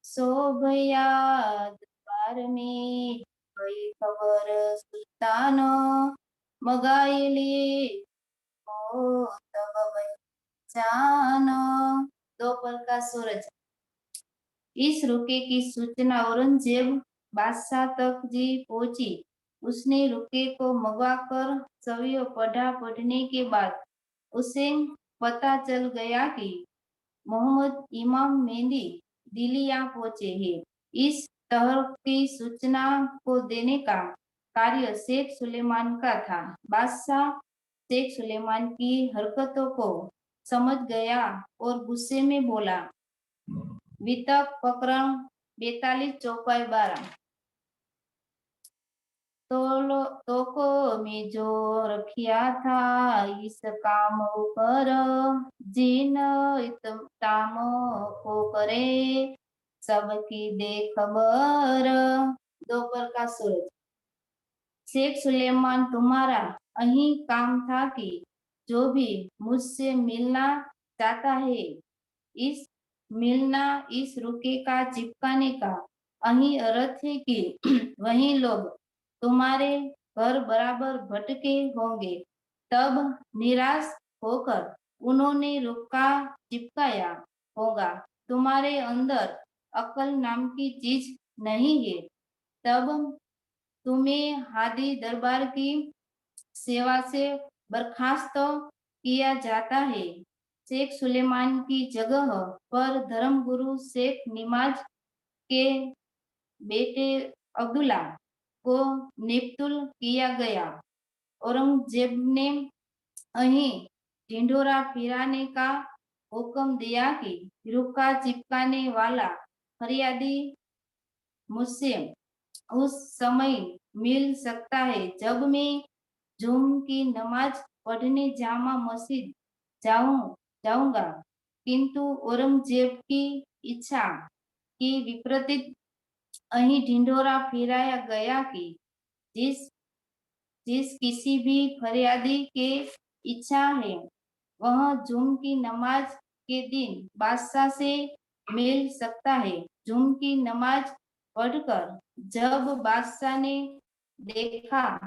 सो भैया दरबार में गई खबर सुल्तान, मगाए लिए हो तब जान। दोपहर का सूरज। इस रुके की सूचना औरंगजेब बादशाह तक जी पहुंची। उसने रुके को मंगवा कर सवियों पढ़ा। पढ़ने के बाद उसे पता चल गया कि मोहम्मद इमाम मेहंदी दिल्ली आ पहुंचे हैं। इस तरह की सूचना को देने का कार्य शेख सुलेमान का था। बादशाह शेख सुलेमान की हरकतों को समझ गया और गुस्से में बोला। वितक प्रकरण 42 चौपाई 12। तो को में जो रखिया था इस काम ऊपर, जिन इतम को करे सबकी दे खबर। दोपहर का सूरज। शेख सुलेमान तुम्हारा अही काम था कि जो भी मुझसे मिलना चाहता है, इस मिलना इस रुके का चिपकाने का अही अर्थ है कि वही लोग तुम्हारे घर बराबर भटके होंगे। तब निराश होकर उन्होंने रुका चिपकाया होगा। तुम्हारे अंदर अकल नाम की चीज नहीं है। तब तुम्हें हादी दरबार की सेवा से बर्खास्त किया जाता है। शेख सुलेमान की जगह पर धर्मगुरु शेख निमाज के बेटे अब्दुल्ला को नियुक्त किया गया। औरंगजेब ने अहीं ढिंढोरा फिराने का हुक्म दिया कि रुका चिपकाने वाला फरियादी मुझसे उस समय मिल सकता है जब मैं जुम्मे की नमाज पढ़ने जामा मस्जिद जाऊंगा। किंतु औरंगजेब की इच्छा की विपरीत अहीं ढिंढोरा फिराया गया कि जिस किसी भी फरियादी के इच्छा है वह जुम्मे की नमाज के दिन बादशाह से मिल सकता है। जुम्मे की नमाज पढ़कर जब बादशाह ने देखा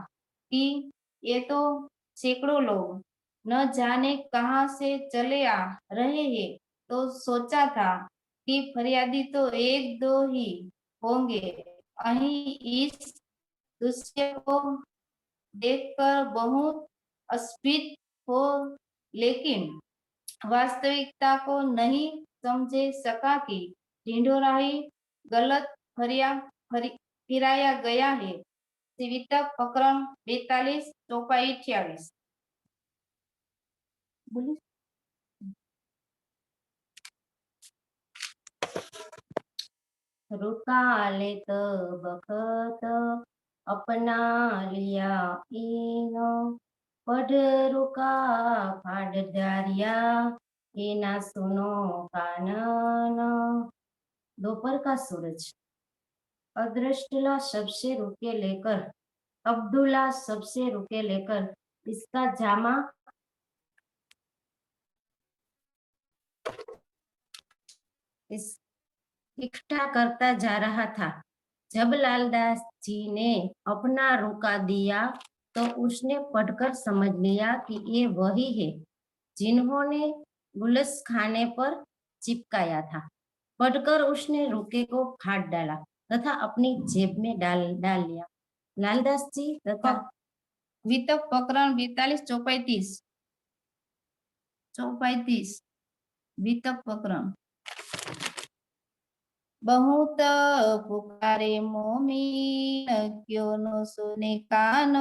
कि ये तो सैकड़ों लोग न जाने कहाँ से चले आ रहे हैं, तो सोचा था कि फरियादी तो एक दो ही होंगे। अहीं इस दृश्य को देखकर बहुत अस्फीत हो, लेकिन वास्तविकता को नहीं समझे सका कि ढिंढोरा ही गलत फिराया गया है। वितक प्रकरण 42 चौपाई 28। बोलिए। रुका ले तो बखत अपना लिया ईनो, पढ़ रुका फाड़ डारिया ये ना सुनो कानन। दोपहर का सूरज अदृष्टला सबसे रुके लेकर, अब्दुल्ला सबसे रुके लेकर इसका जामा इस इकट्ठा करता जा रहा था। जब लालदास जी ने अपना रुका दिया तो उसने पढ़कर समझ लिया कि ये वही है जिन्होंने गुलस खाने पर चिपकाया था। पढ़कर उसने रुके को फाड़ डाला तथा अपनी जेब में डाल लिया। लालदास जी तथा वितक प्रकरण 42 चौपाई 30। चौपाई 30 वितक प्रकरण। बहुत पुकारे मोमीन क्यों न सुने कान,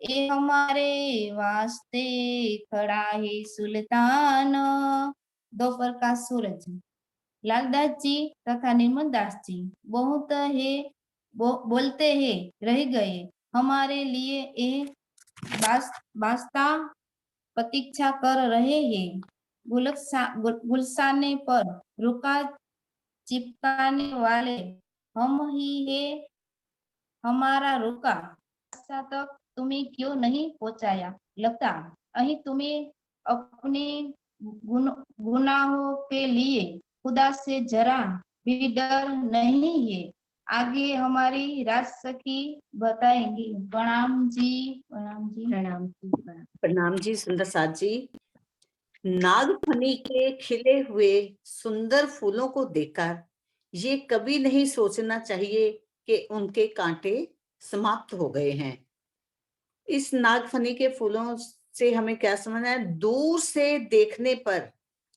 ये हमारे वास्ते खड़ा है सुल्तान। दोपहर का सूरज लालदास जी तथा निर्मल दास जी बहुत है बोलते हैं रह गए, हमारे लिए ये वास्ता प्रतीक्षा कर रहे हैं। गुलसाने पर रुका चिपकाने वाले हम ही है, हमारा रुका रास्ता तक तुम्हें क्यों नहीं पहुंचाया? लगता अही तुम्हें अपने गुनाहों के लिए खुदा से जरा भी डर नहीं है। आगे हमारी राजसखी बताएंगी। प्रणाम जी। प्रणाम जी। प्रणाम जी। प्रणाम जी सुंदर साथ जी। नागफनी के खिले हुए सुंदर फूलों को देखकर ये कभी नहीं सोचना चाहिए कि उनके कांटे समाप्त हो गए हैं। इस नागफनी के फूलों से हमें क्या समझना है? दूर से देखने पर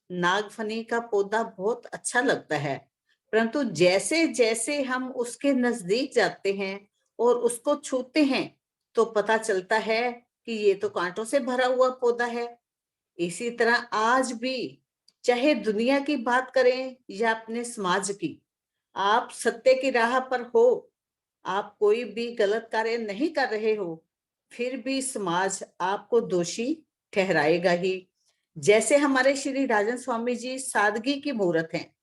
नागफनी का पौधा बहुत अच्छा लगता है, परंतु जैसे जैसे हम उसके नजदीक जाते हैं और उसको छूते हैं तो पता चलता है कि ये तो कांटों से भरा हुआ पौधा है। इसी तरह आज भी चाहे दुनिया की बात करें या अपने समाज की, आप सत्य की राह पर हो, आप कोई भी गलत कार्य नहीं कर रहे हो, फिर भी समाज आपको दोषी ठहराएगा ही। जैसे हमारे श्री राजन स्वामी जी सादगी की मूर्त हैं,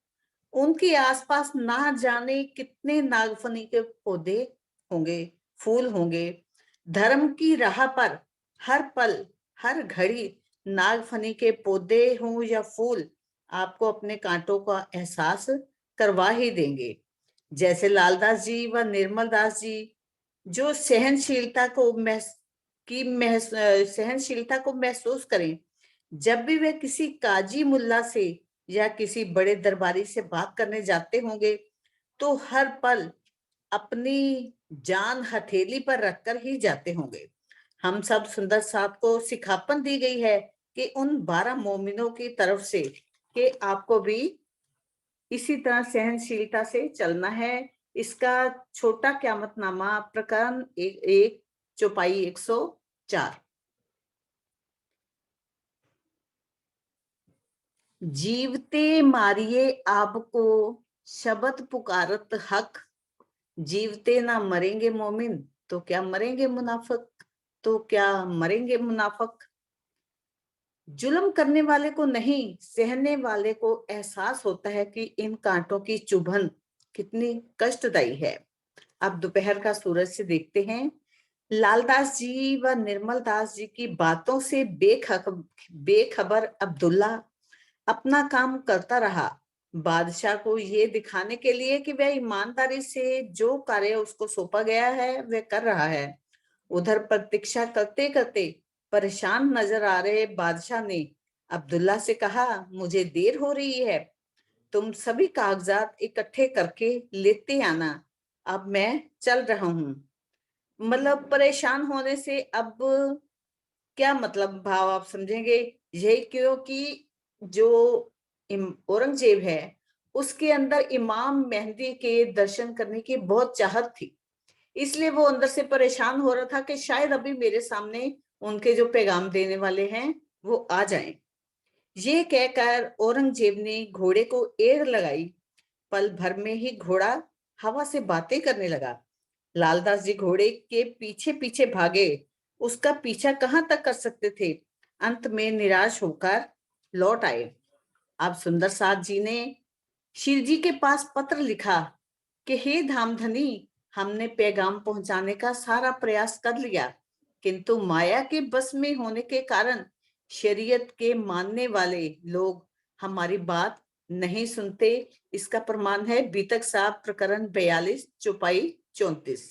उनके आसपास ना जाने कितने नागफनी के पौधे होंगे, फूल होंगे। धर्म की राह पर हर पल हर घड़ी नागफनी के पौधे हों या फूल आपको अपने कांटों का एहसास करवा ही देंगे। जैसे लालदास जी व निर्मल दास जी जो सहनशीलता को महसूस करें, जब भी वे किसी काजी मुल्ला से या किसी बड़े दरबारी से बात करने जाते होंगे तो हर पल अपनी जान हथेली पर रखकर ही जाते होंगे। हम सब सुंदर साथ को सिखापन दी गई है कि उन 12 मोमिनों की तरफ से कि आपको भी इसी तरह सहनशीलता से चलना है। इसका छोटा क़यामतनामा प्रकरण 1 चौपाई 104। जीवते मारिए आपको शब्द पुकारत हक, जीवते ना मरेंगे मोमिन तो क्या मरेंगे मुनाफिक, तो क्या मरेंगे मुनाफिक। जुल्म करने वाले को नहीं, सहने वाले को एहसास होता है कि इन कांटों की चुभन कितनी कष्टदायी है। अब दोपहर का सूरज से देखते हैं। लालदास जी व निर्मल दास जी की बातों से बेखबर अब्दुल्ला अपना काम करता रहा बादशाह को ये दिखाने के लिए कि वह ईमानदारी से जो कार्य उसको सौंपा गया है वह कर रहा है। उधर प्रतीक्षा करते करते परेशान नजर आ रहे बादशाह ने अब्दुल्ला से कहा, मुझे देर हो रही है, तुम सभी कागजात इकट्ठे करके लेते आना, अब मैं चल रहा हूं। मतलब परेशान होने से अब क्या मतलब भाव आप समझेंगे, यही क्योंकि जो औरंगजेब है उसके अंदर इमाम मेहंदी के दर्शन करने की बहुत चाहत थी, इसलिए वो अंदर से परेशान हो रहा था कि शायद अभी मेरे सामने उनके जो पैगाम देने वाले हैं वो आ जाएं। ये कहकर औरंगजेब ने घोड़े को एड़ लगाई। पल भर में ही घोड़ा हवा से बातें करने लगा। लालदास जी घोड़े के पीछे पीछे भागे, उसका पीछा कहाँ तक कर सकते थे। अंत में निराश होकर लौट आए। अब सुंदर साथ जी ने शिव जी के पास पत्र लिखा कि हे धामधनी, हमने पैगाम पहुंचाने का सारा प्रयास कर लिया, किंतु माया के बस में होने के कारण शरीयत के मानने वाले लोग हमारी बात नहीं सुनते। इसका प्रमाण है बीतक साहब प्रकरण 42 चौपाई 34।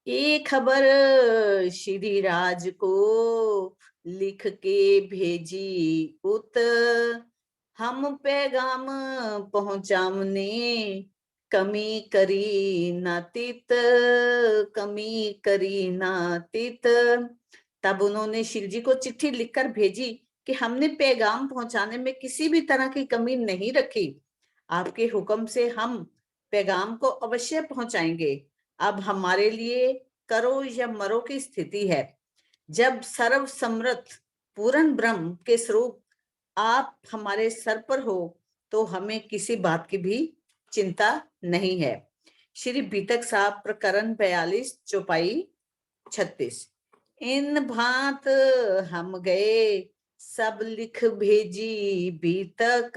ये खबर श्री राज को लिख के भेजी उत, हम पैगाम पहुंचामने कमी करी नातित, कमी करी नातित। तब उन्होंने शिव जी को चिट्ठी लिखकर भेजी कि हमने पैगाम पहुंचाने में किसी भी तरह की कमी नहीं रखी, आपके हुक्म से हम पैगाम को अवश्य पहुंचाएंगे। अब हमारे लिए करो या मरो की स्थिति है। जब सर्व समर्थ पूर्ण ब्रह्म के स्वरूप आप हमारे सर पर हो तो हमें किसी बात की भी चिंता नहीं है। श्री बीतक साहब प्रकरण 42 चौपाई 36। इन भांत हम गए सब लिख भेजी बीतक,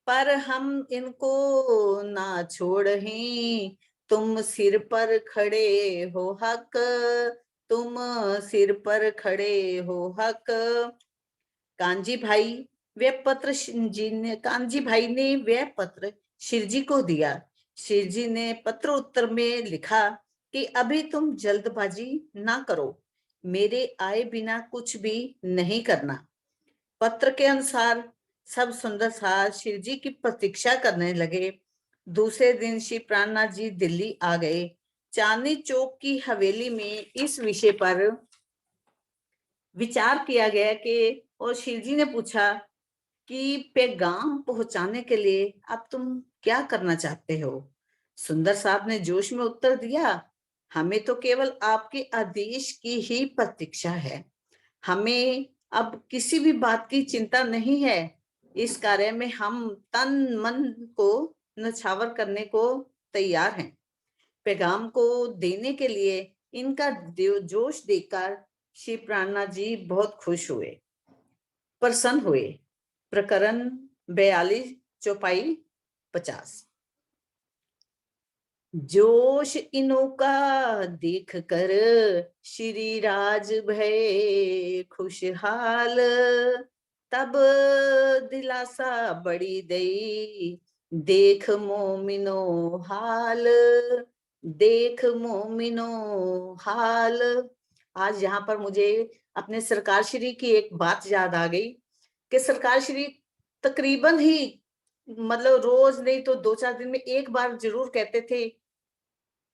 पर हम इनको ना छोड़हीं, तुम सिर पर खड़े हो हक, तुम सिर पर खड़े हो हक। कांजी भाई कांजी भाई ने वह पत्र शिव जी को दिया। शिव जी ने पत्र उत्तर में लिखा कि अभी तुम जल्दबाजी ना करो, मेरे आए बिना कुछ भी नहीं करना। पत्र के अनुसार सब सुंदर साथ शिव जी की प्रतीक्षा करने लगे। दूसरे दिन श्री प्राणनाथ जी दिल्ली आ गए। चांदनी चौक की हवेली में इस विषय पर विचार किया गया कि, और शिव जी ने पूछा कि पैगाम पहुंचाने के लिए अब तुम क्या करना चाहते हो। सुंदर साहब ने जोश में उत्तर दिया, हमें तो केवल आपके आदेश की ही प्रतीक्षा है, हमें अब किसी भी बात की चिंता नहीं है। इस कार्य में हम तन मन को नछावर करने को तैयार हैं। पैगाम को देने के लिए इनका जोश देखकर श्री प्राणनाथ जी बहुत खुश हुए, प्रसन्न हुए। प्रकरण 42 चौपाई 50। जोश इनों का देख कर श्री राज भय खुशहाल, तब दिलासा बड़ी दई देख मोमिनो हाल, देख मोमिनो हाल। आज यहाँ पर मुझे अपने सरकार श्री की एक बात याद आ गई कि सरकार श्री तकरीबन ही मतलब रोज नहीं तो 2-4 दिन में एक बार जरूर कहते थे,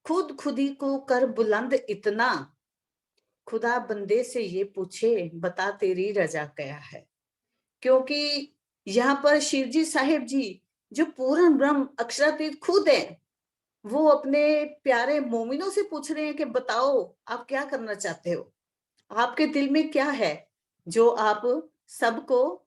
खुद ही को कर बुलंद इतना, खुदा बंदे से ये पूछे बता तेरी रजा क्या है। क्योंकि यहाँ पर शिवजी साहिब जी जो पूर्ण ब्रह्म अक्षरातीत खुद है, वो अपने प्यारे मोमिनों से पूछ रहे हैं कि बताओ आप क्या करना चाहते हो, आपके दिल में क्या है जो आप सबको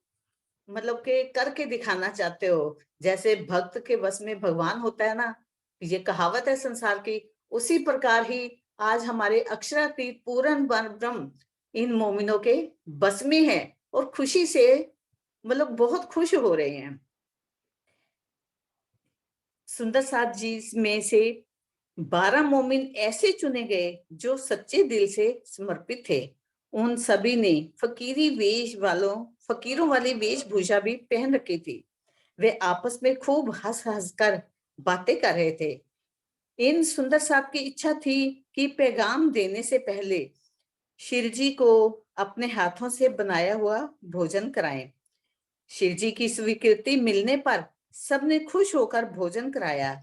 मतलब के करके दिखाना चाहते हो। जैसे भक्त के बस में भगवान होता है ना, ये कहावत है संसार की, उसी प्रकार ही आज हमारे अक्षरातीत पूर्ण ब्रह्म इन मोमिनों के बस में है और खुशी से मतलब बहुत खुश हो रहे हैं। सुंदर साथ जी में से 12 मोमिन ऐसे चुने गए जो सच्चे दिल से समर्पित थे। उन सभी ने फकीरी वेश वालों फकीरों वाली वेशभूषा भी पहन रखी थी। वे आपस में खूब हंस हंस कर बातें कर रहे थे। इन सुंदर साहब की इच्छा थी कि पैगाम देने से पहले शिरजी को अपने हाथों से बनाया हुआ भोजन कराएं। शिरजी की स्वीकृति मिलने पर सबने खुश होकर भोजन कराया।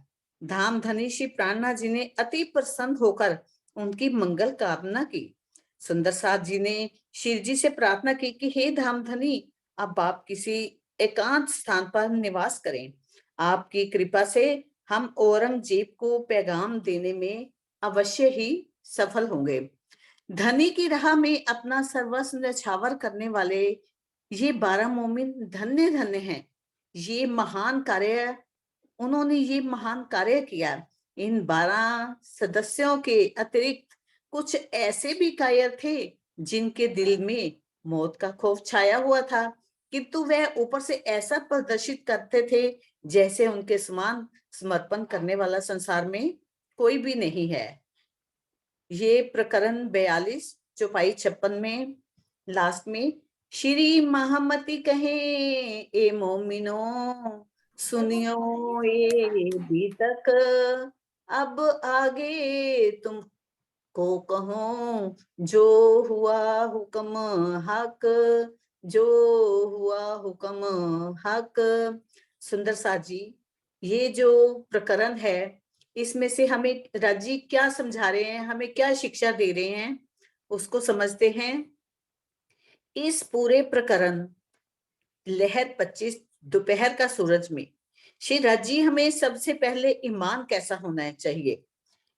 धामधनी श्री प्राणनाथ जी ने अति प्रसन्न होकर उनकी मंगल कामना की। सुंदर साथ जी ने शिरजी से प्रार्थना की कि हे धामधनी, अब आप किसी एकांत स्थान पर निवास करें। आपकी कृपा से हम औरंगजेब को पैगाम देने में अवश्य ही सफल होंगे। धनी की राह में अपना सर्वस्व न्यौछावर करने वाले ये 12 मोमिन धन्य धन्य हैं। उन्होंने ये महान कार्य किया। इन 12 सदस्यों के अतिरिक्त कुछ ऐसे भी कायर थे जिनके दिल में मौत का खौफ छाया हुआ था, किंतु वह ऊपर से ऐसा प्रदर्शित करते थे जैसे उनके समान समर्पण करने वाला संसार में कोई भी नहीं है। ये प्रकरण 42 चौपाई 56 में लास्ट में श्री महामती कहे ए मोमिनो सुनियो ये भी तक, अब आगे तुम को कहूं जो हुआ हुक्म हक, जो हुआ हुक्म हक। सुंदर साथ जी, ये जो प्रकरण है इसमें से हमें राजी क्या समझा रहे हैं, हमें क्या शिक्षा दे रहे हैं, उसको समझते हैं। इस पूरे प्रकरण लहर 25 दोपहर का सूरज में श्री राजी हमें सबसे पहले ईमान कैसा होना चाहिए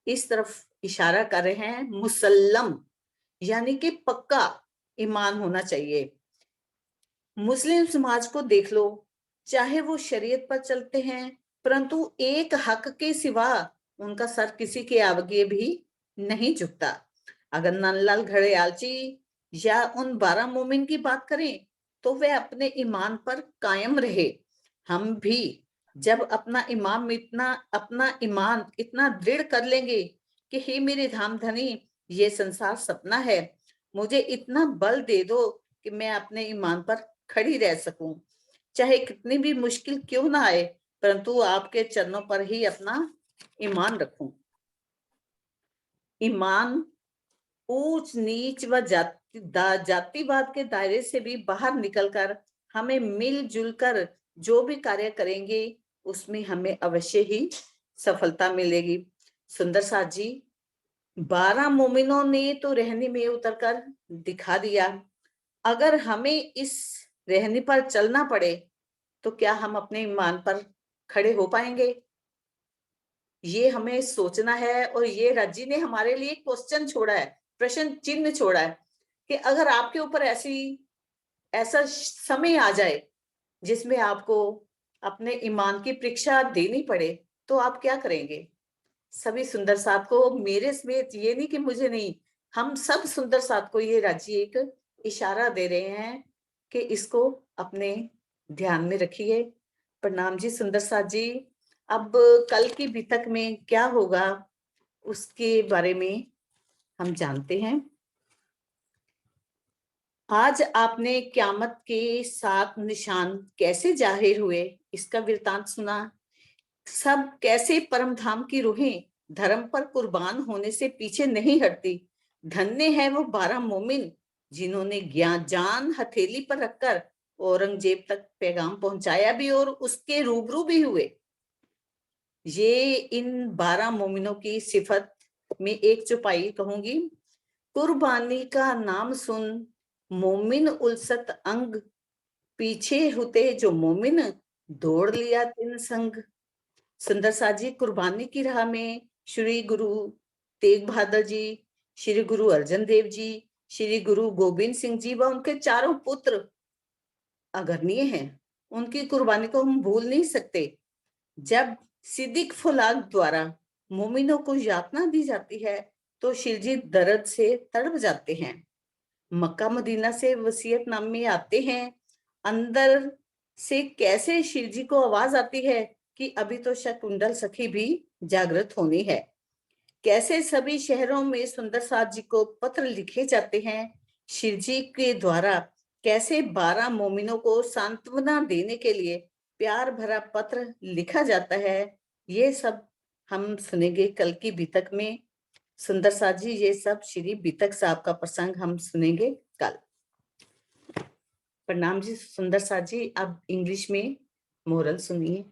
इस तरफ इशारा कर रहे हैं। मुसल्लम यानी कि पक्का ईमान होना चाहिए। मुस्लिम समाज को देख लो, चाहे वो शरीयत पर चलते हैं, परंतु एक हक के सिवा उनका सर किसी के आगे भी नहीं झुकता। अगर नंदलाल घड़ियालची या उन 12 मोमिन की बात करें तो वे अपने ईमान पर कायम रहे। हम भी जब अपना ईमान इतना दृढ़ कर लेंगे कि हे मेरे धामधनी, ये संसार सपना है, मुझे इतना बल दे दो कि मैं अपने ईमान पर खड़ी रह सकूं, चाहे कितनी भी मुश्किल क्यों ना आए, परंतु आपके चरणों पर ही अपना ईमान रखूं। ईमान ऊंच नीच व जातिवाद के दायरे से भी बाहर निकलकर हमें मिलजुल कर जो भी कार्य करेंगे उसमें हमें अवश्य ही सफलता मिलेगी। सुंदर साथ जी, 12 मोमिनों ने तो रहनी में उतरकर दिखा दिया। अगर हमें इस रहनी पर चलना पड़े तो क्या हम अपने ईमान पर खड़े हो पाएंगे? ये हमें सोचना है। और ये रजी ने हमारे लिए क्वेश्चन छोड़ा है, प्रश्न चिन्ह छोड़ा है कि अगर आपके ऊपर ऐसा समय आ जाए जिसमें आपको अपने ईमान की परीक्षा देनी पड़े तो आप क्या करेंगे? सभी सुंदर साथ को, मेरे समेत, ये नहीं कि मुझे नहीं, हम सब सुंदर साथ को ये राजी एक इशारा दे रहे हैं कि इसको अपने ध्यान में रखिए। प्रणाम जी सुंदर साथ जी। अब कल की बितक में क्या होगा उसके बारे में हम जानते हैं। आज आपने क़यामत के 7 निशान कैसे जाहिर हुए इसका वृतांत सुना। सब कैसे परम धाम की रूहें धर्म पर कुर्बान होने से पीछे नहीं हटती। धन्य है वो 12 मोमिन जिन्होंने जान हथेली पर रखकर औरंगजेब तक पैगाम पहुंचाया भी और उसके रूबरू भी हुए। ये इन 12 मोमिनों की सिफत में एक चौपाई कहूंगी। कुर्बानी का नाम सुन मोमिन उलसत अंग, पीछे होते जो मोमिन दौड़ लिया तिन संग। सुंदर साथ जी, कुर्बानी की राह में श्री गुरु तेग बहादुर जी, श्री गुरु अर्जन देव जी, श्री गुरु गोबिंद सिंह जी व उनके चारों पुत्र अग्रणीय हैं। उनकी कुर्बानी को हम भूल नहीं सकते। जब सिद्दीक फौलाद द्वारा मोमिनों को यातना दी जाती है तो शिरजी दर्द से तड़प जाते हैं। मक्का मदीना से वसीयतनामे आते हैं। अंदर से कैसे शिरजी को आवाज आती है कि अभी तो शकुंडल सखी भी जागृत होनी है। कैसे सभी शहरों में सुंदर साथ जी को पत्र लिखे जाते हैं शिरजी के द्वारा कैसे 12 मोमिनों को सांत्वना देने के लिए प्यार भरा पत्र लिखा जाता है, ये सब हम सुनेंगे कल की बीतक में। सुंदर साथ जी, ये सब श्री बीतक साहब का प्रसंग हम सुनेंगे कल। प्रणाम जी सुंदर साथ जी, अब इंग्लिश में मोरल सुनिए।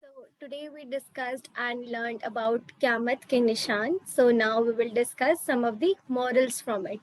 So today we discussed and learned about Qyamat ke Nishan. So now we will discuss some of the morals from it.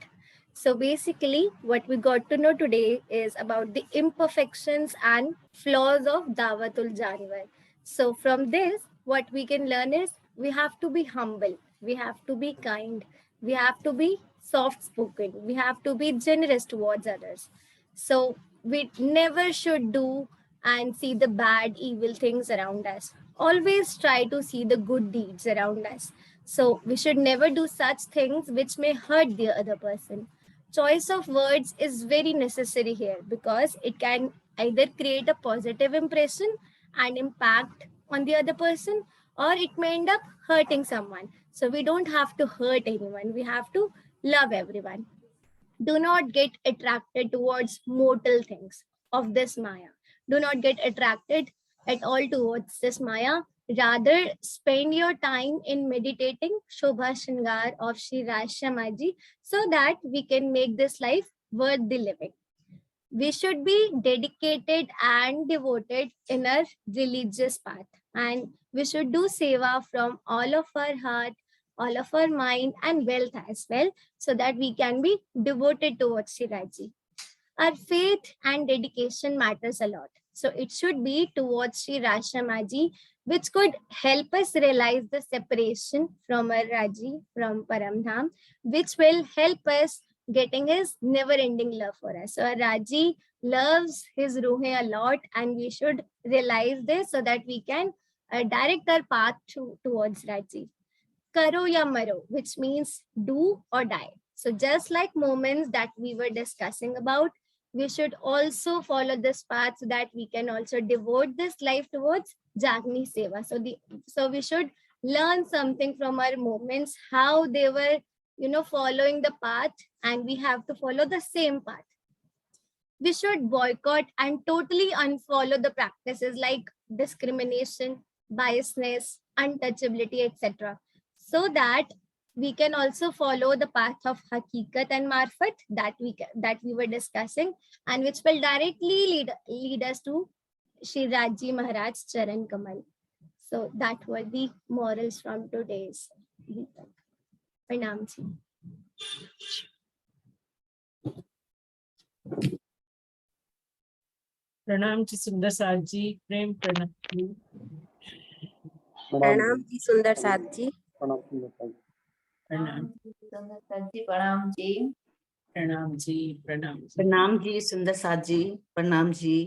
So basically what we got to know today is about the imperfections and flaws of Dawatul Janwar. So from this what we can learn is we have to be humble, we have to be kind, we have to be soft spoken, we have to be generous towards others. So we never should do and see the bad, evil things around us. Always try to see the good deeds around us. So we should never do such things which may hurt the other person. Choice of words is very necessary here because it can either create a positive impression and impact on the other person, or it may end up hurting someone. So we don't have to hurt anyone, we have to love everyone. Do not get attracted towards mortal things of this Maya. Do not get attracted at all towards this Maya. Rather, spend your time in meditating Shobha Shingar of Shri Rashamaji so that we can make this life worth the living. We should be dedicated and devoted in our religious path, and we should do seva from all of our heart, all of our mind and wealth as well, so that we can be devoted towards Shiraji. Our faith and dedication matters a lot, so it should be towards Sri Rashamaji, which could help us realize the separation from our Raji, from Paramdham, which will help us getting his never-ending love for us. So our Raji loves his Ruhe a lot, and we should realize this so that we can direct our path towards Raji. Karo ya maro, which means do or die. So just like moments that we were discussing about, we should also follow this path so that we can also devote this life towards Jagni Seva. So we should learn something from our moments, how they were, following the path, and we have to follow the same path. We should boycott and totally unfollow the practices like discrimination, biasness, untouchability, etc. so that we can also follow the path of Hakikat and Marfat that we were discussing, and which will directly lead us to Shri Raji Maharaj Charan Kamal. So that were the morals from today's Geetak. Pranam ji. प्रणाम जी सुंदर साथ जी, प्रेम प्रणाम जी। प्रणाम जी सुंदर साथ जी। प्रणाम सुंदर साथ जी। प्रणाम प्रणाम जी। प्रणाम जी। प्रणाम जी। प्रणाम जी सुंदर साथ जी, प्रणाम जी।